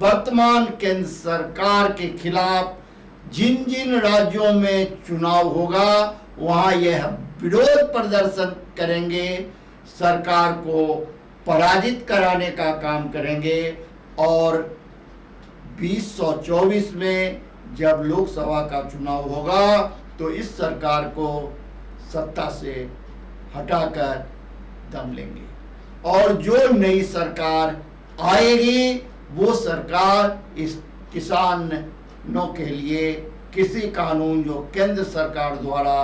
वर्तमान केंद्र सरकार के खिलाफ जिन जिन राज्यों में चुनाव होगा वहां यह विरोध प्रदर्शन करेंगे, सरकार को पराजित कराने का काम करेंगे और 2024 में जब लोकसभा का चुनाव होगा तो इस सरकार को सत्ता से हटाकर दम लेंगे और जो नई सरकार आएगी वो सरकार इस किसानों के लिए कृषि कानून जो केंद्र सरकार द्वारा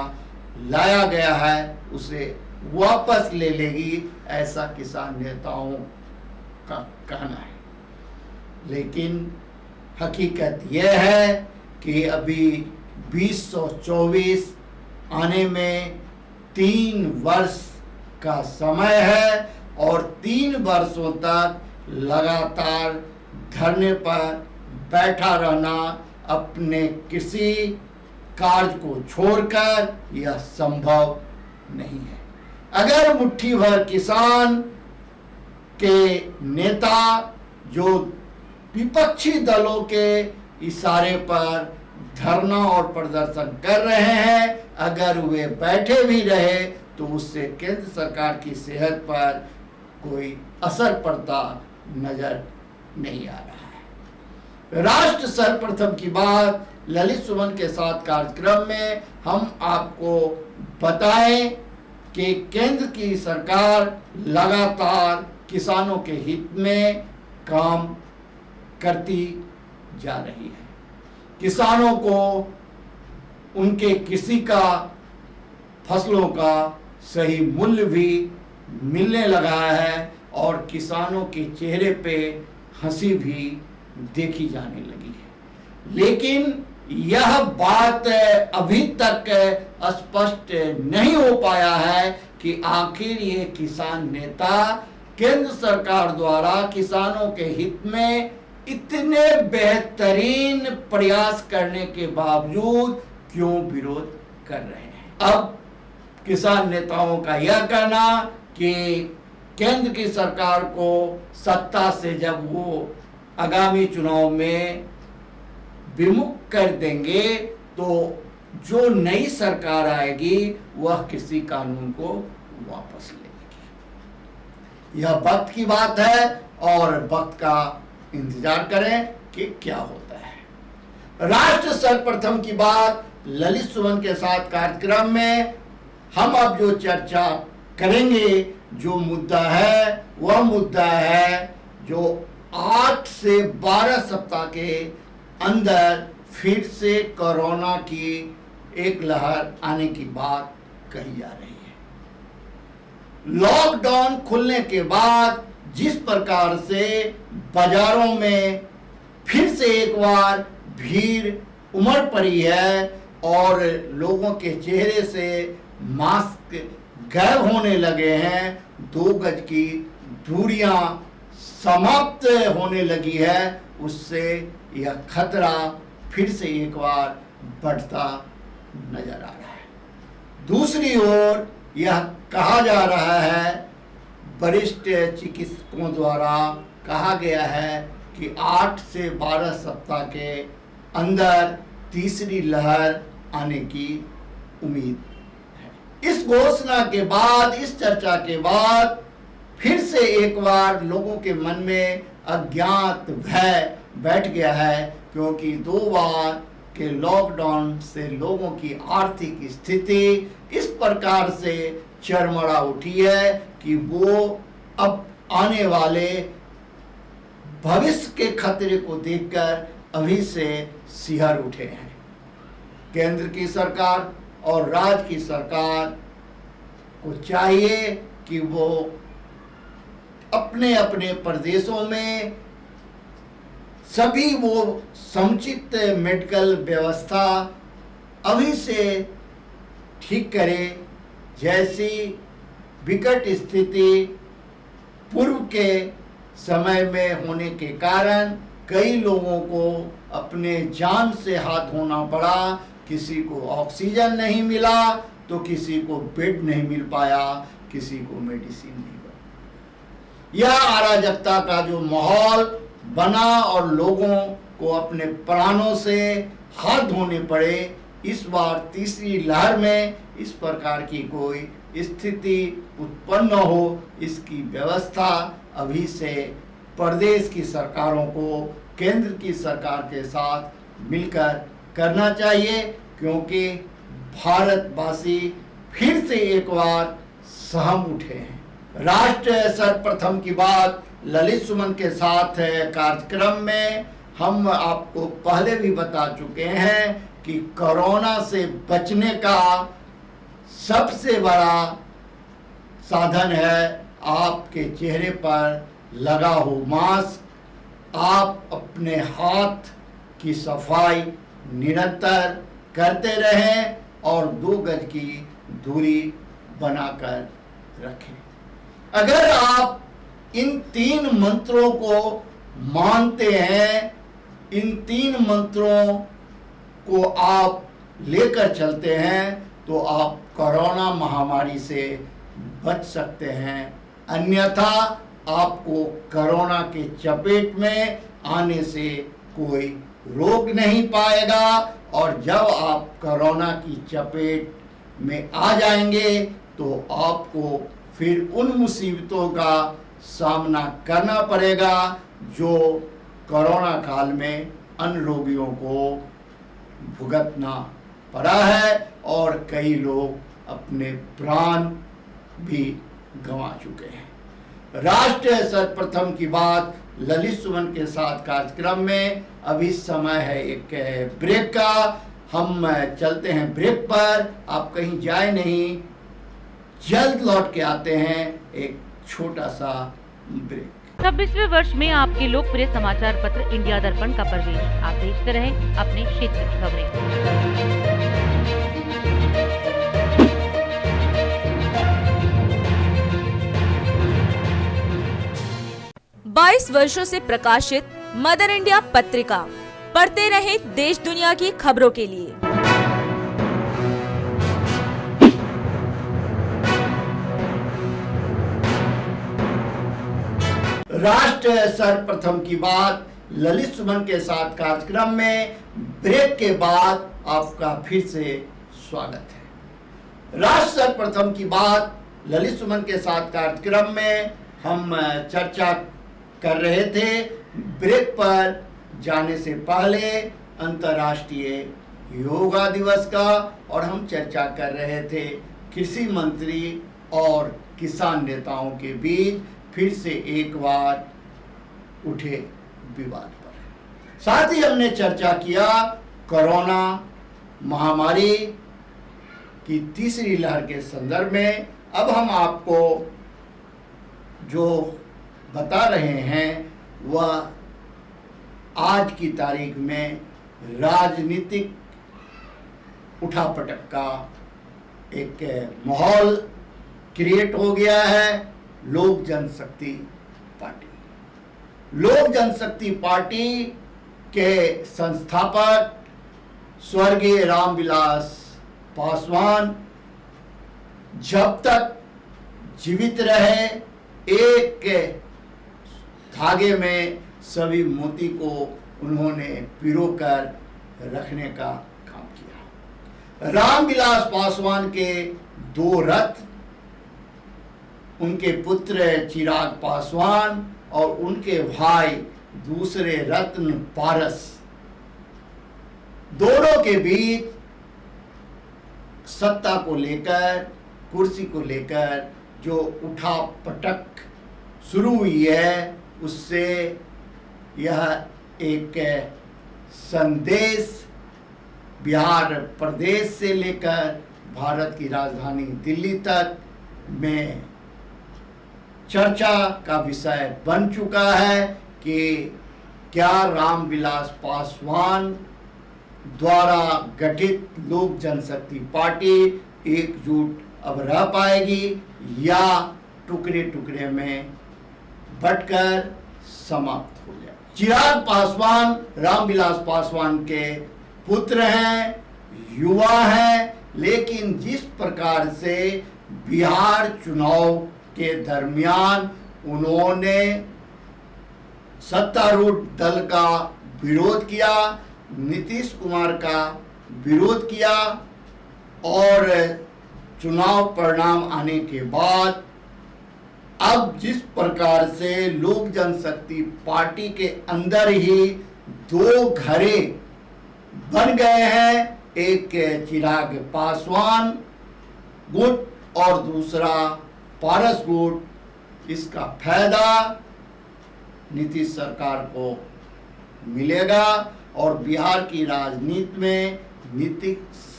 लाया गया है उसे वापस ले लेगी, ऐसा किसान नेताओं का कहना है, लेकिन हकीकत यह है कि अभी 2024 आने में 3 वर्ष का समय है और 3 वर्षों तक लगातार धरने पर बैठा रहना अपने किसी कार्य को छोड़कर यह संभव नहीं है। अगर मुट्ठी भर किसान के नेता जो विपक्षी दलों के इशारे पर धरना और प्रदर्शन कर रहे हैं, अगर वे बैठे भी रहे तो उससे केंद्र सरकार की सेहत पर कोई असर पड़ता नजर नहीं आ रहा है। राष्ट्र सर्वप्रथम की बात ललित सुमन के साथ कार्यक्रम में हम आपको बताएं कि केंद्र की सरकार लगातार किसानों के हित में काम करती जा रही है। किसानों को उनके कृषि का फसलों का सही मूल्य भी मिलने लगा है और किसानों के चेहरे पे हंसी भी देखी जाने लगी है। लेकिन यह बात अभी तक स्पष्ट नहीं हो पाया है कि आखिर ये किसान नेता केंद्र सरकार द्वारा किसानों के हित में इतने बेहतरीन प्रयास करने के बावजूद क्यों विरोध कर रहे हैं। अब किसान नेताओं का यह कहना कि केंद्र की सरकार को सत्ता से जब वो आगामी चुनाव में विमुख कर देंगे तो जो नई सरकार आएगी वह कृषि कानून को वापस लेगी। यह वक्त की बात है और वक्त का इंतजार करें कि क्या होता है। राष्ट्र सर्वप्रथम की बात ललित सुमन के साथ कार्यक्रम में हम अब जो चर्चा करेंगे, जो मुद्दा है वह मुद्दा है जो 8 से 12 सप्ताह के अंदर फिर से कोरोना की एक लहर आने की बात कही जा रही है। लॉकडाउन खुलने के बाद जिस प्रकार से बाजारों में फिर से एक बार भीड़ उमड़ पड़ी है और लोगों के चेहरे से मास्क गायब होने लगे हैं, 2 गज की दूरियां समाप्त होने लगी है, उससे यह खतरा फिर से एक बार बढ़ता नजर आ रहा है। दूसरी ओर यह कहा जा रहा है, वरिष्ठ चिकित्सकों द्वारा कहा गया है कि 8 से 12 सप्ताह के अंदर तीसरी लहर आने की उम्मीद है। इस घोषणा के बाद, इस चर्चा के बाद फिर से एक बार लोगों के मन में अज्ञात भय बैठ गया है, क्योंकि 2 बार के लॉकडाउन से लोगों की आर्थिक स्थिति इस प्रकार से चरमरा उठी है कि वो अब आने वाले भविष्य के खतरे को देखकर अभी से सिहर उठे हैं। केंद्र की सरकार और राज्य की सरकार को चाहिए कि वो अपने अपने प्रदेशों में सभी वो समुचित मेडिकल व्यवस्था अभी से ठीक करे। जैसी विकट स्थिति पूर्व के समय में होने के कारण कई लोगों को अपने जान से हाथ धोना पड़ा, किसी को ऑक्सीजन नहीं मिला तो किसी को बेड नहीं मिल पाया, किसी को मेडिसिन नहीं मिला। यह अराजकता का जो माहौल बना और लोगों को अपने प्राणों से हाथ धोने पड़े, इस बार तीसरी लहर में इस प्रकार की कोई स्थिति उत्पन्न हो, इसकी व्यवस्था अभी से प्रदेश की सरकारों को केंद्र की सरकार के साथ मिलकर करना चाहिए, क्योंकि भारतवासी फिर से एक बार सहम उठे हैं। राष्ट्र सर्वप्रथम की बात ललित सुमन के साथ कार्यक्रम में हम आपको पहले भी बता चुके हैं कि कोरोना से बचने का सबसे बड़ा साधन है आपके चेहरे पर लगा हो मास्क, आप अपने हाथ की सफाई निरंतर करते रहें और 2 गज की दूरी बनाकर रखें। अगर आप इन 3 मंत्रों को मानते हैं, इन 3 मंत्रों को आप लेकर चलते हैं तो आप कोरोना महामारी से बच सकते हैं। अन्यथा आपको कोरोना के चपेट में आने से कोई रोक नहीं पाएगा और जब आप कोरोना की चपेट में आ जाएंगे तो आपको फिर उन मुसीबतों का सामना करना पड़ेगा जो कोरोना काल में अन्य रोगियों को भुगतना पड़ा है और कई लोग अपने प्राण भी गंवा चुके हैं। राष्ट्र सर्वप्रथम की बात ललित सुमन के साथ कार्यक्रम में। अभी समय है एक ब्रेक का, हम चलते हैं ब्रेक पर। आप कहीं जाए नहीं, जल्द लौट के आते हैं एक छोटा सा ब्रेक। 26वें वर्ष में आपके लोकप्रिय समाचार पत्र इंडिया दर्पण का प्रवेश। आप देखते रहें अपने क्षेत्र की खबरें। 22 वर्षों से प्रकाशित मदर इंडिया पत्रिका। पढ़ते रहे देश दुनिया की खबरों के लिए। राष्ट्र सर्वप्रथम की बात ललित सुमन के साथ कार्यक्रम में ब्रेक के बाद आपका फिर से स्वागत है। राष्ट्र सर्वप्रथम की बात ललित सुमन के साथ कार्यक्रम में हम चर्चा कर रहे थे। ब्रेक पर जाने से पहले अंतर्राष्ट्रीय योगा दिवस का, और हम चर्चा कर रहे थे कृषि मंत्री और किसान नेताओं के बीच फिर से एक बार उठे विवाद पर। साथ ही हमने चर्चा किया कोरोना महामारी की तीसरी लहर के संदर्भ में। अब हम आपको जो बता रहे हैं वह आज की तारीख में राजनीतिक उठापटक का एक माहौल क्रिएट हो गया है। लोक जनशक्ति पार्टी, लोक जनशक्ति पार्टी के संस्थापक स्वर्गीय रामविलास पासवान जब तक जीवित रहे एक धागे में सभी मोती को उन्होंने पिरोकर रखने का काम किया। रामविलास पासवान के 2 रथ, उनके पुत्र चिराग पासवान और उनके भाई दूसरे रत्न पारस, दोनों के बीच सत्ता को लेकर, कुर्सी को लेकर जो उठा पटक शुरू हुई है, उससे यह एक संदेश बिहार प्रदेश से लेकर भारत की राजधानी दिल्ली तक में चर्चा का विषय बन चुका है कि क्या रामविलास पासवान द्वारा गठित लोक जनशक्ति पार्टी एकजुट अब रह पाएगी या टुकड़े टुकड़े में बटकर समाप्त हो जाए। चिराग पासवान रामविलास पासवान के पुत्र हैं, युवा हैं, लेकिन जिस प्रकार से बिहार चुनाव के दरमियान उन्होंने सत्तारूढ़ दल का विरोध किया, नीतीश कुमार का विरोध किया, और चुनाव परिणाम आने के बाद अब जिस प्रकार से लोक जनशक्ति पार्टी के अंदर ही 2 घरे बन गए हैं, एक चिराग पासवान गुट और दूसरा पारस गुट, इसका फायदा नीतीश सरकार को मिलेगा और बिहार की राजनीति में नीतीश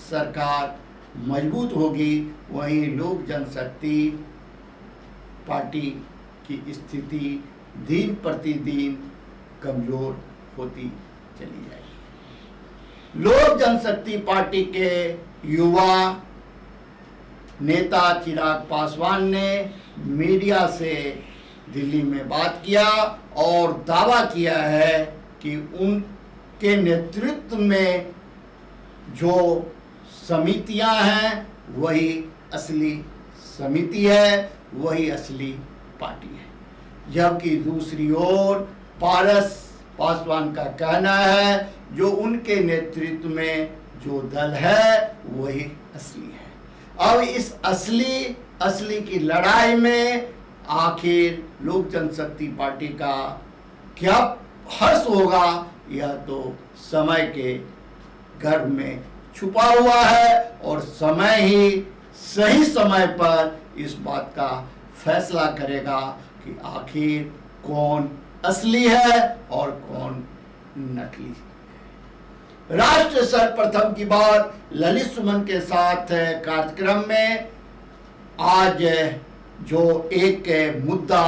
सरकार मजबूत होगी। वहीं लोक जनशक्ति पार्टी की स्थिति दिन प्रतिदिन कमजोर होती चली जाएगी। लोक जनशक्ति पार्टी के युवा नेता चिराग पासवान ने मीडिया से दिल्ली में बात किया और दावा किया है कि उनके नेतृत्व में जो समितियां हैं वही असली समिति है, वही असली पार्टी है। जबकि दूसरी ओर पारस पासवान का कहना है जो उनके नेतृत्व में जो दल है वही असली है। अब इस असली की लड़ाई में आखिर लोक जनशक्ति पार्टी का क्या हर्ष होगा, यह तो समय के गर्भ में छुपा हुआ है और समय ही सही समय पर इस बात का फैसला करेगा कि आखिर कौन असली है और कौन नकली है। राष्ट्र सर्वप्रथम की बात ललित सुमन के साथ कार्यक्रम में आज जो एक मुद्दा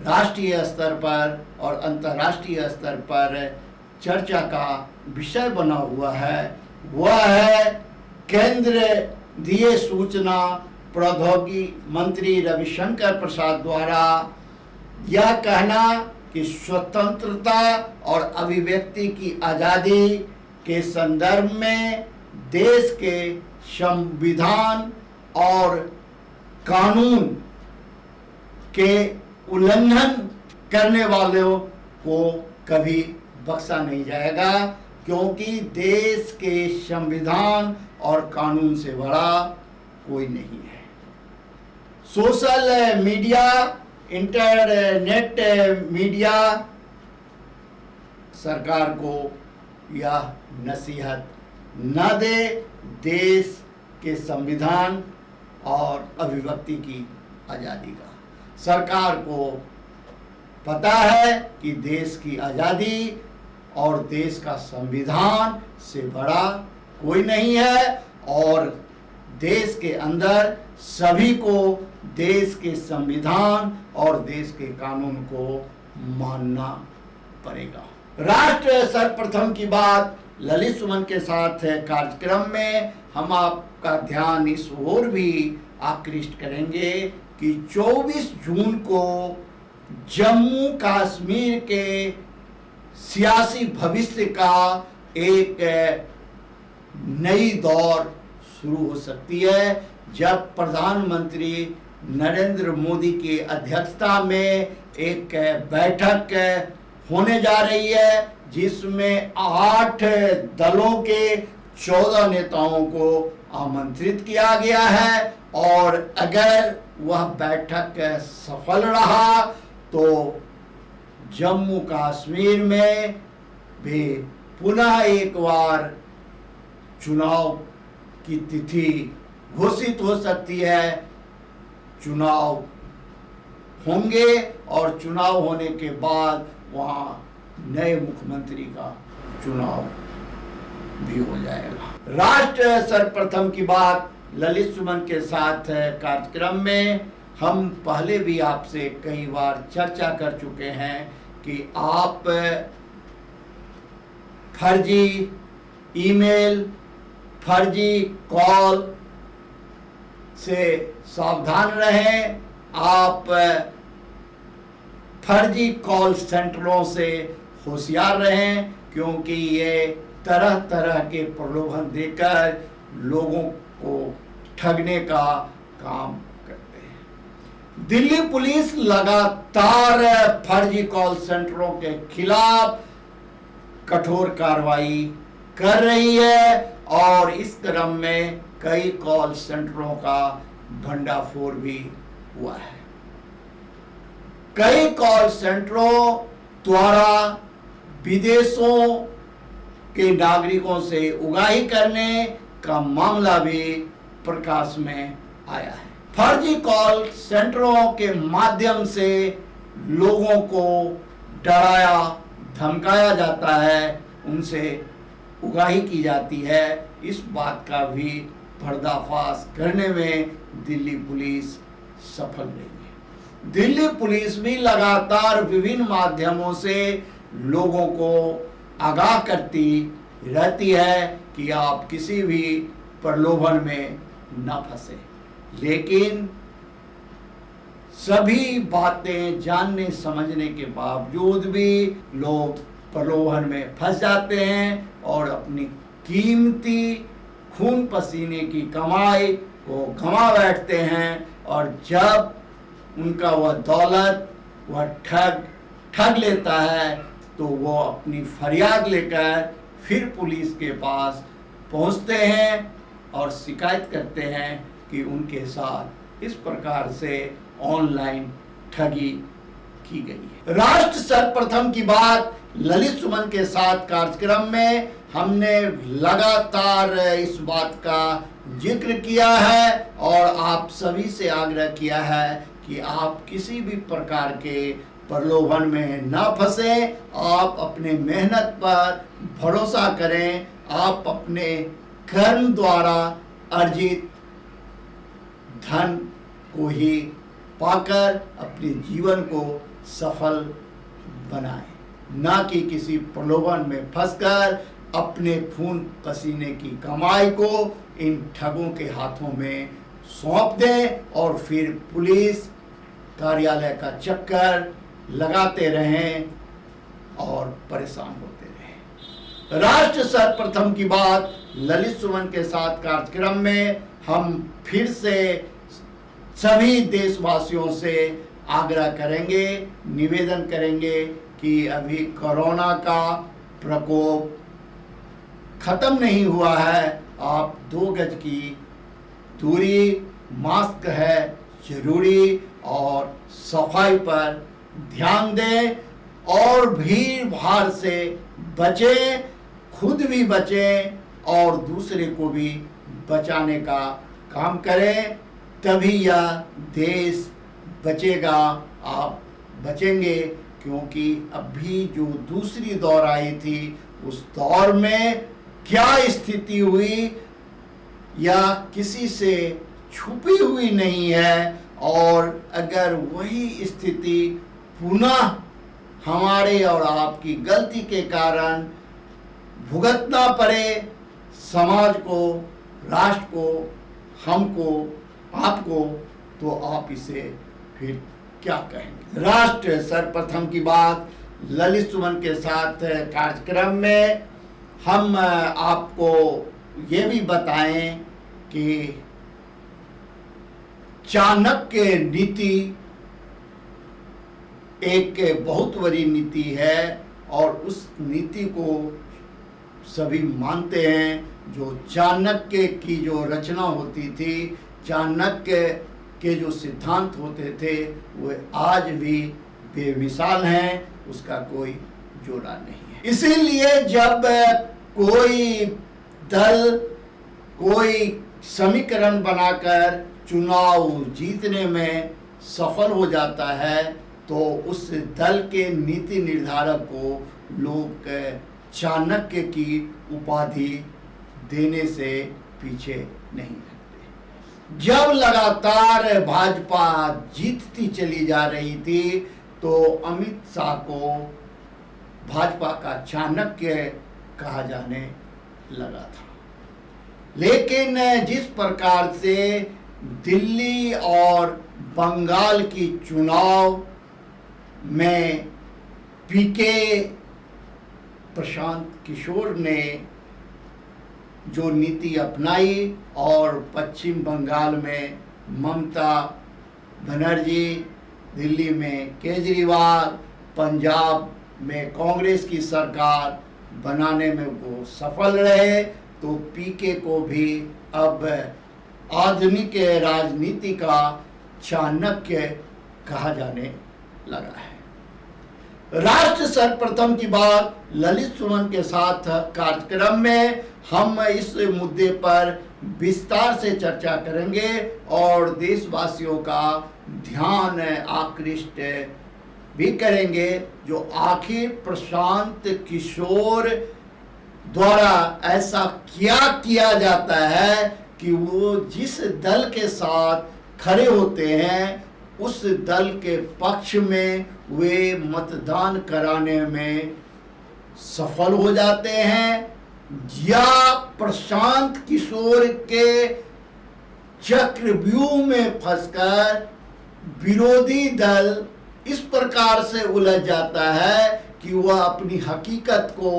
राष्ट्रीय स्तर पर और अंतर्राष्ट्रीय स्तर पर चर्चा का विषय बना हुआ है वह है केंद्रीय सूचना प्रौद्योगिकी मंत्री रविशंकर प्रसाद द्वारा यह कहना कि स्वतंत्रता और अभिव्यक्ति की आज़ादी के संदर्भ में देश के संविधान और कानून के उल्लंघन करने वालों को कभी बख्शा नहीं जाएगा, क्योंकि देश के संविधान और कानून से बड़ा कोई नहीं है। सोशल मीडिया, इंटरनेट मीडिया सरकार को यह नसीहत न दे देश के संविधान और अभिव्यक्ति की आज़ादी का। सरकार को पता है कि देश की आज़ादी और देश का संविधान से बड़ा कोई नहीं है और देश के अंदर सभी को देश के संविधान और देश के कानून को मानना पड़ेगा। राष्ट्र सर्वप्रथम की बात ललित सुमन के साथ कार्यक्रम में हम आपका ध्यान इस ओर भी आकृष्ट करेंगे कि 24 जून को जम्मू कश्मीर के सियासी भविष्य का एक नई दौर शुरू हो सकती है जब प्रधानमंत्री नरेंद्र मोदी की अध्यक्षता में एक बैठक होने जा रही है जिसमें 8 दलों के 14 नेताओं को आमंत्रित किया गया है और अगर वह बैठक सफल रहा तो जम्मू कश्मीर में भी पुनः एक बार चुनाव की तिथि घोषित हो सकती है। चुनाव होंगे और चुनाव होने के बाद वहाँ नए मुख्यमंत्री का चुनाव भी हो जाएगा। राष्ट्र सर्वप्रथम की बात ललित सुमन के साथ कार्यक्रम में हम पहले भी आपसे कई बार चर्चा कर चुके हैं कि आप फर्जी ईमेल, फर्जी कॉल से सावधान रहें। आप फर्जी कॉल सेंटरों से होशियार रहें क्योंकि ये तरह तरह के प्रलोभन देकर लोगों को ठगने का काम करते हैं। दिल्ली पुलिस लगातार फर्जी कॉल सेंटरों के खिलाफ कठोर कार्रवाई कर रही है और इस क्रम में कई कॉल सेंटरों का भंडाफोड़ भी हुआ है। कई कॉल सेंटरों द्वारा विदेशों के नागरिकों से उगाही करने का मामला भी प्रकाश में आया है। फर्जी कॉल सेंटरों के माध्यम से लोगों को डराया धमकाया जाता है, उनसे उगाही की जाती है। इस बात का भी पर्दाफाश करने में दिल्ली पुलिस सफल रही है। दिल्ली पुलिस भी लगातार विभिन्न माध्यमों से लोगों को आगाह करती रहती है कि आप किसी भी प्रलोभन में न फंसे, लेकिन सभी बातें जानने समझने के बावजूद भी लोग प्रलोभन में फंस जाते हैं और अपनी कीमती खून पसीने की कमाई को गंवा बैठते हैं। और जब उनका वह दौलत वह ठग लेता है तो वो अपनी फरियाद लेकर फिर पुलिस के पास पहुंचते हैं और शिकायत करते हैं कि उनके साथ इस प्रकार से ऑनलाइन ठगी की गई है। राष्ट्र सर्वप्रथम की बात ललित सुमन के साथ कार्यक्रम में हमने लगातार इस बात का जिक्र किया है और आप सभी से आग्रह किया है कि आप किसी भी प्रकार के प्रलोभन में न फंसे, आप अपने मेहनत पर भरोसा करें, आप अपने कर्म द्वारा अर्जित धन को ही पाकर अपने जीवन को सफल बनाएं, न कि किसी प्रलोभन में फंसकर अपने खून पसीने की कमाई को इन ठगों के हाथों में सौंप दें और फिर पुलिस कार्यालय का चक्कर लगाते रहें और परेशान होते रहें। राष्ट्र सर्वप्रथम की बात ललित सुमन के साथ कार्यक्रम में हम फिर से सभी देशवासियों से आग्रह करेंगे, निवेदन करेंगे कि अभी कोरोना का प्रकोप खत्म नहीं हुआ है। आप 2 गज की दूरी, मास्क है जरूरी और सफाई पर ध्यान दें और भीड़ भाड़ से बचें, खुद भी बचें और दूसरे को भी बचाने का काम करें, तभी यह देश बचेगा, आप बचेंगे। क्योंकि अभी जो दूसरी दौर आई थी उस दौर में क्या स्थिति हुई या किसी से छुपी हुई नहीं है, और अगर वही स्थिति पुनः हमारे और आपकी गलती के कारण भुगतना पड़े समाज को, राष्ट्र को, हमको, आपको, तो आप इसे फिर क्या कहेंगे। राष्ट्र सर्वप्रथम की बात ललित सुमन के साथ कार्यक्रम में हम आपको ये भी बताएं कि चाणक्य नीति एक बहुत बड़ी नीति है और उस नीति को सभी मानते हैं। जो चाणक्य की जो रचना होती थी, चाणक्य के जो सिद्धांत होते थे वो आज भी बेमिसाल हैं, उसका कोई जोड़ा नहीं है। इसीलिए जब कोई दल कोई समीकरण बनाकर चुनाव जीतने में सफल हो जाता है तो उस दल के नीति निर्धारक को लोग चाणक्य की उपाधि देने से पीछे नहीं हटते। जब लगातार भाजपा जीतती चली जा रही थी तो अमित शाह को भाजपा का चाणक्य कहा जाने लगा था। लेकिन जिस प्रकार से दिल्ली और बंगाल की चुनाव में पीके प्रशांत किशोर ने जो नीति अपनाई और पश्चिम बंगाल में ममता बनर्जी, दिल्ली में केजरीवाल, पंजाब में कांग्रेस की सरकार बनाने में वो सफल रहे, तो पीके को भी अब आधुनिक राजनीति का चाणक्य कहा जाने लगा है। राष्ट्र सर्वप्रथम की बात ललित सुमन के साथ कार्यक्रम में हम इस मुद्दे पर विस्तार से चर्चा करेंगे और देशवासियों का ध्यान आकृष्ट भी करेंगे। जो आखिर प्रशांत किशोर द्वारा ऐसा क्या किया जाता है कि वो जिस दल के साथ खड़े होते हैं उस दल के पक्ष में वे मतदान कराने में सफल हो जाते हैं, या प्रशांत किशोर के चक्रव्यूह में फंसकर विरोधी दल इस प्रकार से उलझ जाता है कि वह अपनी हकीकत को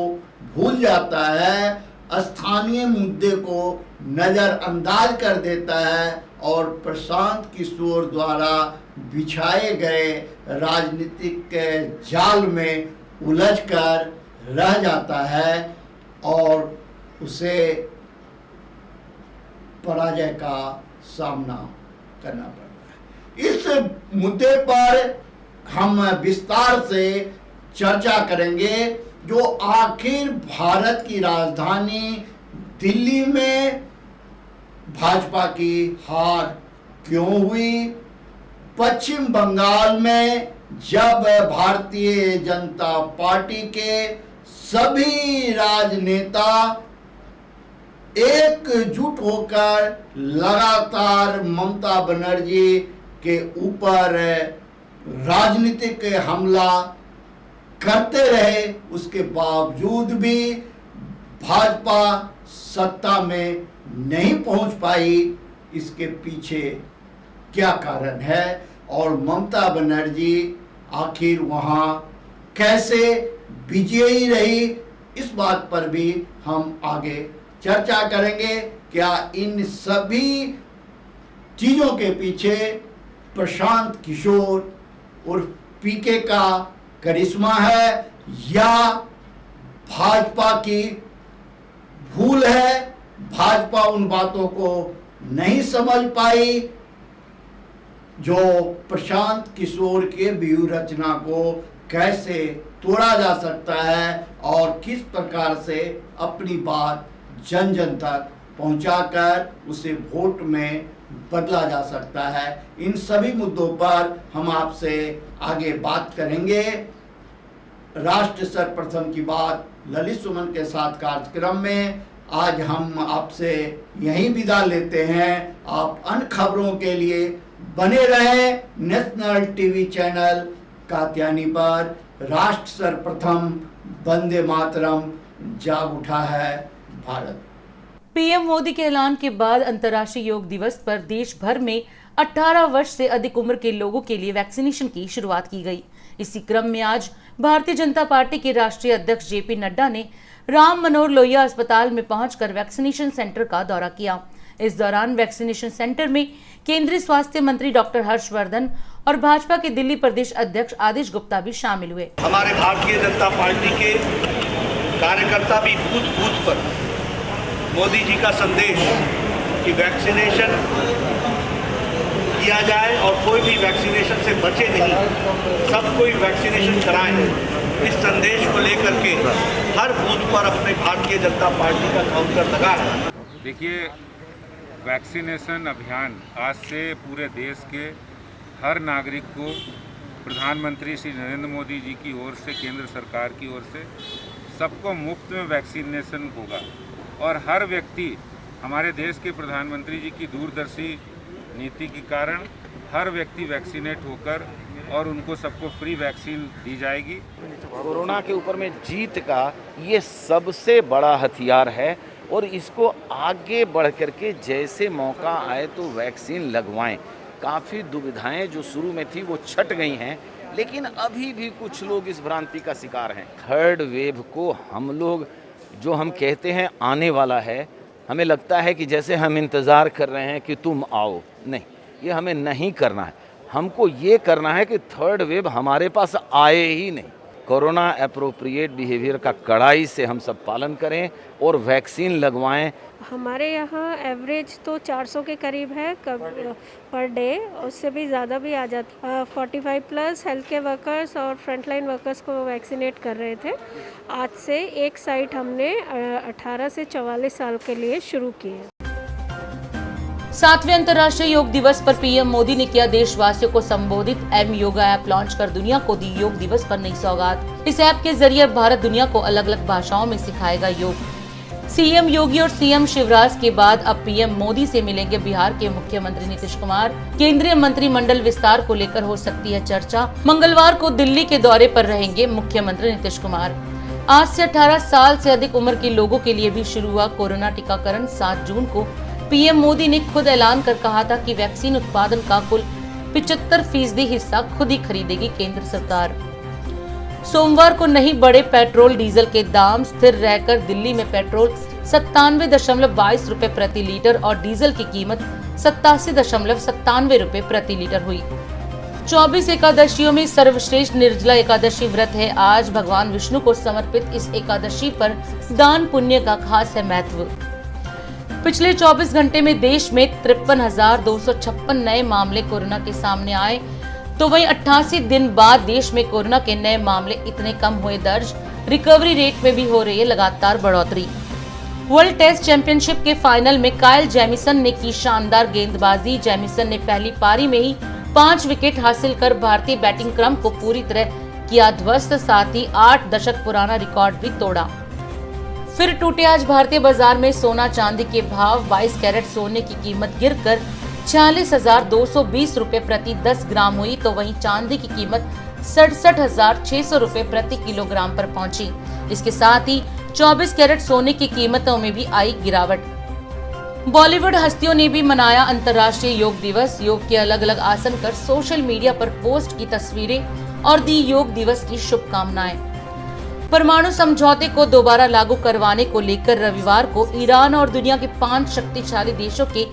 भूल जाता है, स्थानीय मुद्दे को नज़रअंदाज कर देता है और प्रशांत किशोर द्वारा बिछाए गए राजनीतिक जाल में उलझकर रह जाता है और उसे पराजय का सामना करना पड़ता है। इस मुद्दे पर हम विस्तार से चर्चा करेंगे, जो आखिर भारत की राजधानी दिल्ली में भाजपा की हार क्यों हुई, पश्चिम बंगाल में जब भारतीय जनता पार्टी के सभी राजनेता एकजुट होकर लगातार ममता बनर्जी के ऊपर राजनीतिक हमला करते रहे, उसके बावजूद भी भाजपा सत्ता में नहीं पहुंच पाई। इसके पीछे क्या कारण है और ममता बनर्जी आखिर वहां कैसे विजयी रही, इस बात पर भी हम आगे चर्चा करेंगे। क्या इन सभी चीजों के पीछे प्रशांत किशोर और पीके का करिश्मा है या भाजपा की भूल है, भाजपा उन बातों को नहीं समझ पाई जो प्रशांत किशोर के व्यूह रचना को कैसे तोड़ा जा सकता है और किस प्रकार से अपनी बात जन जन तक पहुंचाकर उसे वोट में बदला जा सकता है। इन सभी मुद्दों पर हम आपसे आगे बात करेंगे। राष्ट्र सर्वप्रथम की बात ललित सुमन के साथ कार्यक्रम में आज हम आपसे यहीं विदा लेते हैं। आप अन्य खबरों के लिए बने रहें नेशनल टीवी चैनल कात्यायनी पर। राष्ट्र सर्वप्रथम, वंदे मातरम, जाग उठा है भारत। पीएम मोदी के ऐलान के बाद अंतर्राष्ट्रीय योग दिवस पर देश भर में 18 वर्ष से अधिक उम्र के लोगों के लिए वैक्सीनेशन की शुरुआत की गई। इसी क्रम में आज भारतीय जनता पार्टी के राष्ट्रीय अध्यक्ष जेपी नड्डा ने राम मनोहर लोहिया अस्पताल में पहुंचकर वैक्सीनेशन सेंटर का दौरा किया। इस दौरान वैक्सीनेशन सेंटर में केंद्रीय स्वास्थ्य मंत्री डॉक्टर हर्षवर्धन और भाजपा के दिल्ली प्रदेश अध्यक्ष आदिश गुप्ता भी शामिल हुए। हमारे भारतीय जनता पार्टी के कार्यकर्ता भी बूथ बूथ पर मोदी जी का संदेश कि वैक्सीनेशन किया जाए और कोई भी वैक्सीनेशन से बचे नहीं, सब कोई वैक्सीनेशन कराएं, इस संदेश को लेकर के हर बूथ पर अपने भारतीय जनता पार्टी का काउंटर लगा है। देखिए, वैक्सीनेशन अभियान आज से पूरे देश के हर नागरिक को प्रधानमंत्री श्री नरेंद्र मोदी जी की ओर से, केंद्र सरकार की ओर से सबको मुफ्त में वैक्सीनेशन होगा और हर व्यक्ति, हमारे देश के प्रधानमंत्री जी की दूरदर्शी नीति के कारण हर व्यक्ति वैक्सीनेट होकर और उनको सबको फ्री वैक्सीन दी जाएगी। कोरोना के ऊपर में जीत का ये सबसे बड़ा हथियार है और इसको आगे बढ़ कर के जैसे मौका आए तो वैक्सीन लगवाएं। काफ़ी दुविधाएं जो शुरू में थी वो छट गई हैं, लेकिन अभी भी कुछ लोग इस भ्रांति का शिकार हैं। थर्ड वेव को हम लोग जो हम कहते हैं आने वाला है, हमें लगता है कि जैसे हम इंतज़ार कर रहे हैं कि तुम आओ, नहीं, ये हमें नहीं करना है। हमको ये करना है कि थर्ड वेव हमारे पास आए ही नहीं। कोरोना एप्रोप्रिएट बिहेवियर का कड़ाई से हम सब पालन करें और वैक्सीन लगवाएं। हमारे यहाँ एवरेज तो 400 के करीब है पर डे, उससे भी ज़्यादा भी आ जाता। 45 प्लस हेल्थ केयर वर्कर्स और फ्रंटलाइन वर्कर्स को वैक्सीनेट कर रहे थे। आज से एक साइट हमने 18 से 44 साल के लिए शुरू की है। 7वें अंतर्राष्ट्रीय योग दिवस पर पीएम मोदी ने किया देशवासियों को संबोधित। एम योगा ऐप लॉन्च कर दुनिया को दी योग दिवस पर नई सौगात। इस ऐप के जरिए भारत दुनिया को अलग अलग भाषाओं में सिखाएगा योग। सीएम योगी और सीएम शिवराज के बाद अब पीएम मोदी से मिलेंगे बिहार के मुख्यमंत्री नीतीश कुमार। केंद्रीय मंत्रिमंडल विस्तार को लेकर हो सकती है चर्चा। मंगलवार को दिल्ली के दौरे पर रहेंगे मुख्यमंत्री नीतीश कुमार। आज से 18 साल से अधिक उम्र के लोगों के लिए भी शुरू हुआ कोरोना टीकाकरण। 7 जून को पीएम मोदी ने खुद ऐलान कर कहा था कि वैक्सीन उत्पादन का कुल 75% हिस्सा खुद ही खरीदेगी केंद्र सरकार। सोमवार को नहीं बढ़े पेट्रोल डीजल के दाम। स्थिर रहकर दिल्ली में पेट्रोल 97.22 रुपए प्रति लीटर और डीजल की कीमत 87.97 रुपए प्रति लीटर हुई। 24 एकादशियों में सर्वश्रेष्ठ निर्जला एकादशी व्रत है। आज भगवान विष्णु को समर्पित इस एकादशी पर दान पुण्य का खास है महत्व। पिछले 24 घंटे में देश में 53,256 नए मामले कोरोना के सामने आए, तो वहीं 88 दिन बाद देश में कोरोना के नए मामले इतने कम हुए दर्ज। रिकवरी रेट में भी हो रही है लगातार बढ़ोतरी। वर्ल्ड टेस्ट चैंपियनशिप के फाइनल में काइल जेमिसन ने की शानदार गेंदबाजी। जेमिसन ने पहली पारी में ही 5 विकेट हासिल कर भारतीय बैटिंग क्रम को पूरी तरह किया ध्वस्त, साथ ही 8 दशक पुराना रिकॉर्ड भी तोड़ा। फिर टूटे आज भारतीय बाजार में सोना चांदी के भाव। 22 कैरेट सोने की कीमत गिरकर 46,220 रुपए प्रति 10 ग्राम हुई, तो वहीं चांदी की कीमत 67,600 रुपए प्रति किलोग्राम पर पहुंची। इसके साथ ही 24 कैरेट सोने की कीमतों में भी आई गिरावट। बॉलीवुड हस्तियों ने भी मनाया अंतर्राष्ट्रीय योग दिवस। योग के अलग अलग आसन कर सोशल मीडिया पर पोस्ट की तस्वीरें और दी योग दिवस की शुभकामनाएं। परमाणु समझौते को दोबारा लागू करवाने को लेकर रविवार को ईरान और दुनिया के 5 शक्तिशाली देशों के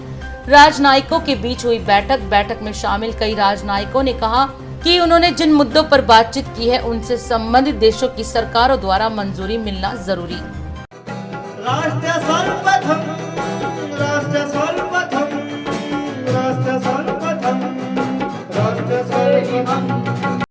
राजनयिकों के बीच हुई बैठक में शामिल कई राजनयिकों ने कहा कि उन्होंने जिन मुद्दों पर बातचीत की है उनसे संबंधित देशों की सरकारों द्वारा मंजूरी मिलना जरूरी। राष्ट्र सर्वप्रथम